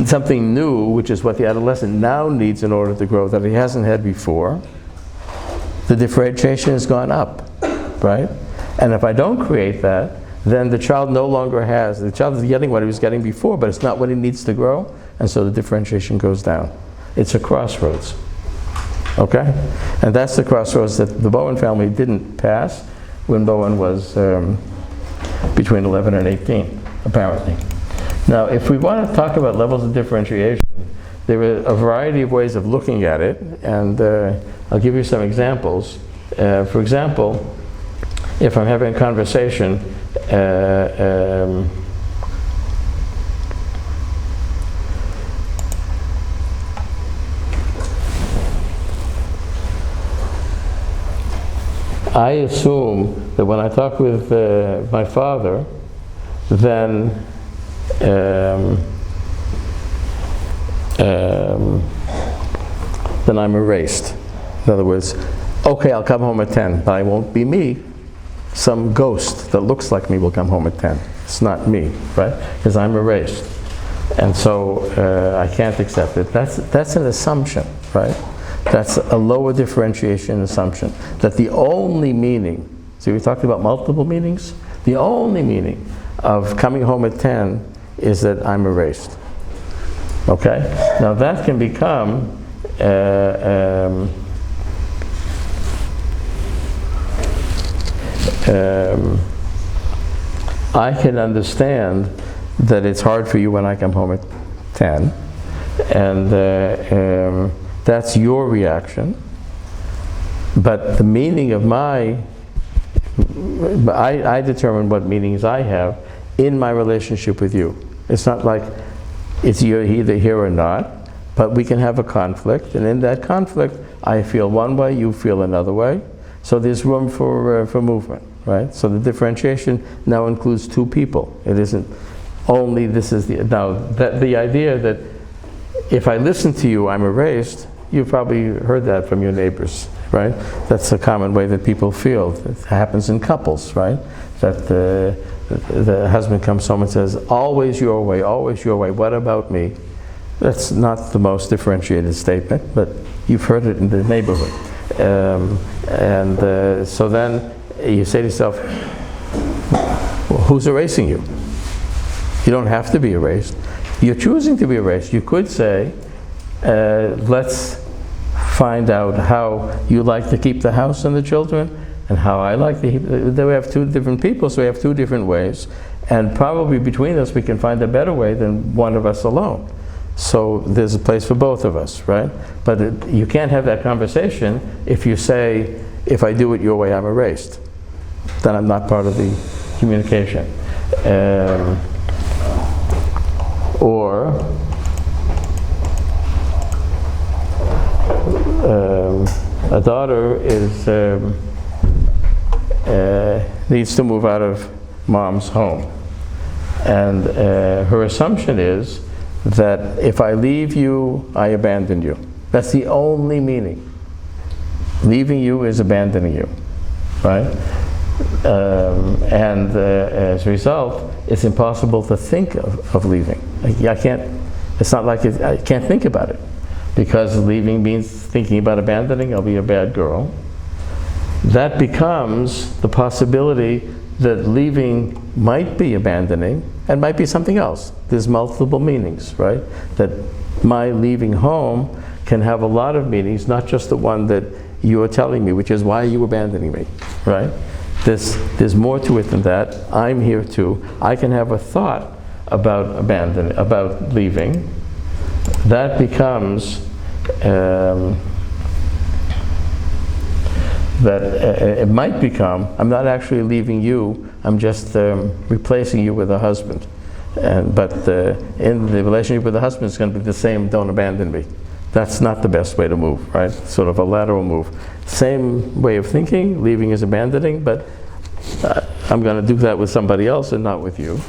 something new, which is what the adolescent now needs in order to grow that he hasn't had before, the differentiation has gone up, right? And if I don't create that, then the child no longer has, the child is getting what he was getting before, but it's not what he needs to grow, and so the differentiation goes down. It's a crossroads, okay? And that's the crossroads that the Bowen family didn't pass when Bowen was between 11 and 18, apparently. Now, if we want to talk about levels of differentiation, there are a variety of ways of looking at it, and I'll give you some examples. For example, if I'm having a conversation, I assume that when I talk with my father, then I'm erased. In other words, okay, I'll come home at 10, but I won't be me. Some ghost that looks like me will come home at 10. It's not me, right? Because I'm erased. And so I can't accept it. That's an assumption, right? That's a lower differentiation assumption. That the only meaning, see, we talked about multiple meanings? The only meaning of coming home at 10 is that I'm erased. Okay? Now that can become I can understand that it's hard for you when I come home at 10, and that's your reaction. But the meaning of I determine what meanings I have in my relationship with you. It's not like it's you're either here or not, but we can have a conflict, and in that conflict, I feel one way, you feel another way. So there's room for movement, right? So the differentiation now includes two people. It isn't only this is the, now that the idea that if I listen to you, I'm erased, you've probably heard that from your neighbors, right? That's a common way that people feel. It happens in couples, right? That the husband comes home and says, always your way, what about me? That's not the most differentiated statement, but you've heard it in the neighborhood. So then you say to yourself, well, who's erasing you? You don't have to be erased. You're choosing to be erased. You could say, let's find out how you like to keep the house and the children, and how I like to keep. Then we have two different people, so we have two different ways. And probably between us we can find a better way than one of us alone. So there's a place for both of us, right? But you can't have that conversation if you say, if I do it your way, I'm erased. Then I'm not part of the communication. Or a daughter is needs to move out of mom's home, and her assumption is that if I leave you, I abandon you. That's the only meaning. Leaving you is abandoning you, right? And as a result, it's impossible to think of leaving. I can't. It's not like I can't think about it, because leaving means thinking about abandoning. I'll be a bad girl. That becomes the possibility that leaving might be abandoning and might be something else. There's multiple meanings, right? That my leaving home can have a lot of meanings, not just the one that you are telling me, which is why are you abandoning me, right? There's more to it than that. I'm here too. I can have a thought about about leaving. That becomes it might become, I'm not actually leaving you, I'm just replacing you with a husband. But in the relationship with the husband, it's going to be the same, don't abandon me. That's not the best way to move, right? Sort of a lateral move. Same way of thinking, leaving is abandoning, but I'm going to do that with somebody else and not with you.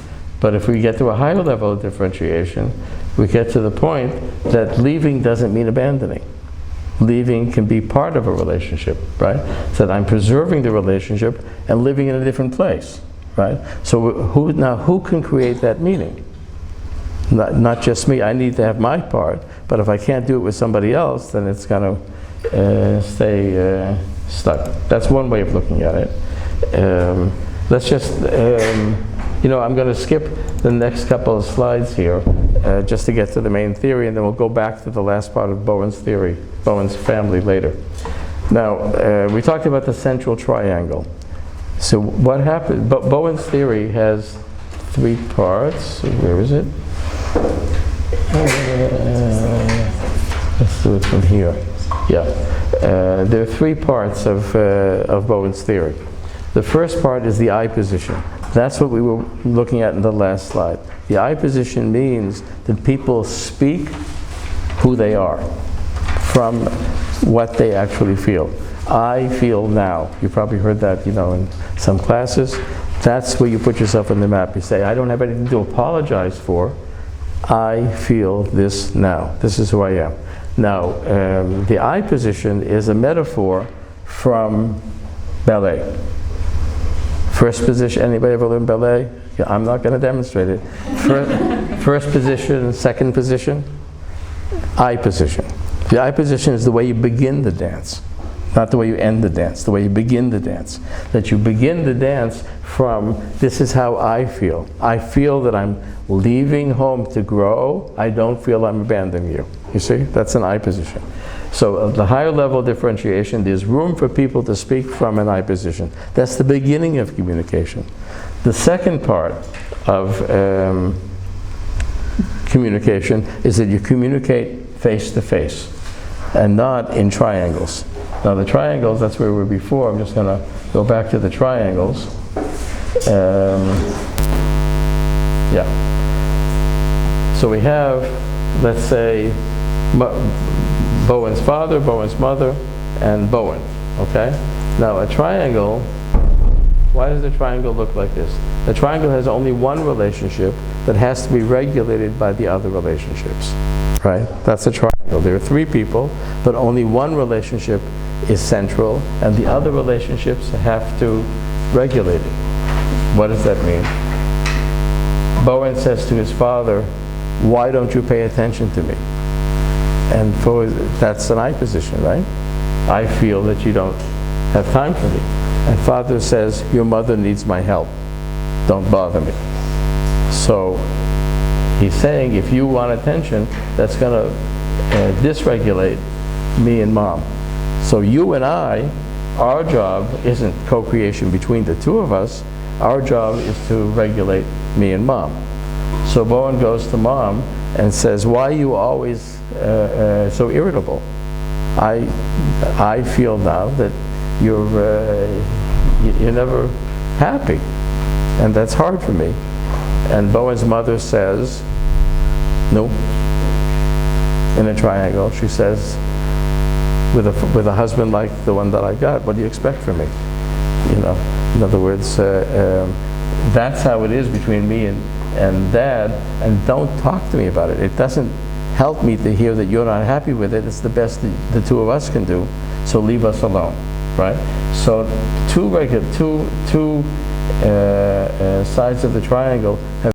But if we get to a higher level of differentiation, we get to the point that leaving doesn't mean abandoning. Leaving can be part of a relationship, right? So that I'm preserving the relationship and living in a different place, right? So who can create that meaning? Not just me. I need to have my part, but if I can't do it with somebody else, then it's going to stay stuck. That's one way of looking at it. Let's just, I'm going to skip the next couple of slides here just to get to the main theory, and then we'll go back to the last part of Bowen's theory, Bowen's family later. Now, we talked about the central triangle. So what happened? Bowen's theory has 3 parts. Where is it? Let's do it from here. Yeah. There are 3 parts of Bowen's theory. The first part is the I position. That's what we were looking at in the last slide. The I position means that people speak who they are from what they actually feel. I feel now. You probably heard that, in some classes. That's where you put yourself on the map. You say, I don't have anything to apologize for. I feel this now. This is who I am. Now, the I position is a metaphor from ballet. First position, anybody ever learned ballet? Yeah, I'm not going to demonstrate it. First position, second position, I position. The I position is the way you begin the dance, not the way you end the dance, the way you begin the dance. That you begin the dance from, this is how I feel. I feel that I'm leaving home to grow. I don't feel I'm abandoning you. You see, that's an I position. So the higher level differentiation, there's room for people to speak from an I position. That's the beginning of communication. The second part of communication is that you communicate face to face and not in triangles. Now the triangles, that's where we were before. I'm just going to go back to the triangles. So we have, let's say, Bowen's father, Bowen's mother, and Bowen, okay? Now a triangle, why does the triangle look like this? The triangle has only one relationship that has to be regulated by the other relationships, right? That's a triangle. There are 3 people, but only one relationship is central, and the other relationships have to regulate it. What does that mean? Bowen says to his father, why don't you pay attention to me? And that's an I position, right? I feel that you don't have time for me. And father says, your mother needs my help. Don't bother me. So he's saying, if you want attention, that's going to dysregulate me and mom. So you and I, our job isn't co-creation between the 2 of us. Our job is to regulate me and mom. So Bowen goes to mom and says, why are you always so irritable? I feel now that you're never happy, and that's hard for me. And Bowen's mother says, no. In a triangle, she says, with a husband like the one that I got, what do you expect from me? In other words, that's how it is between me and dad, and don't talk to me about it. It doesn't help me to hear that you're not happy with it. It's the best the 2 of us can do, so leave us alone, right? So two sides of the triangle have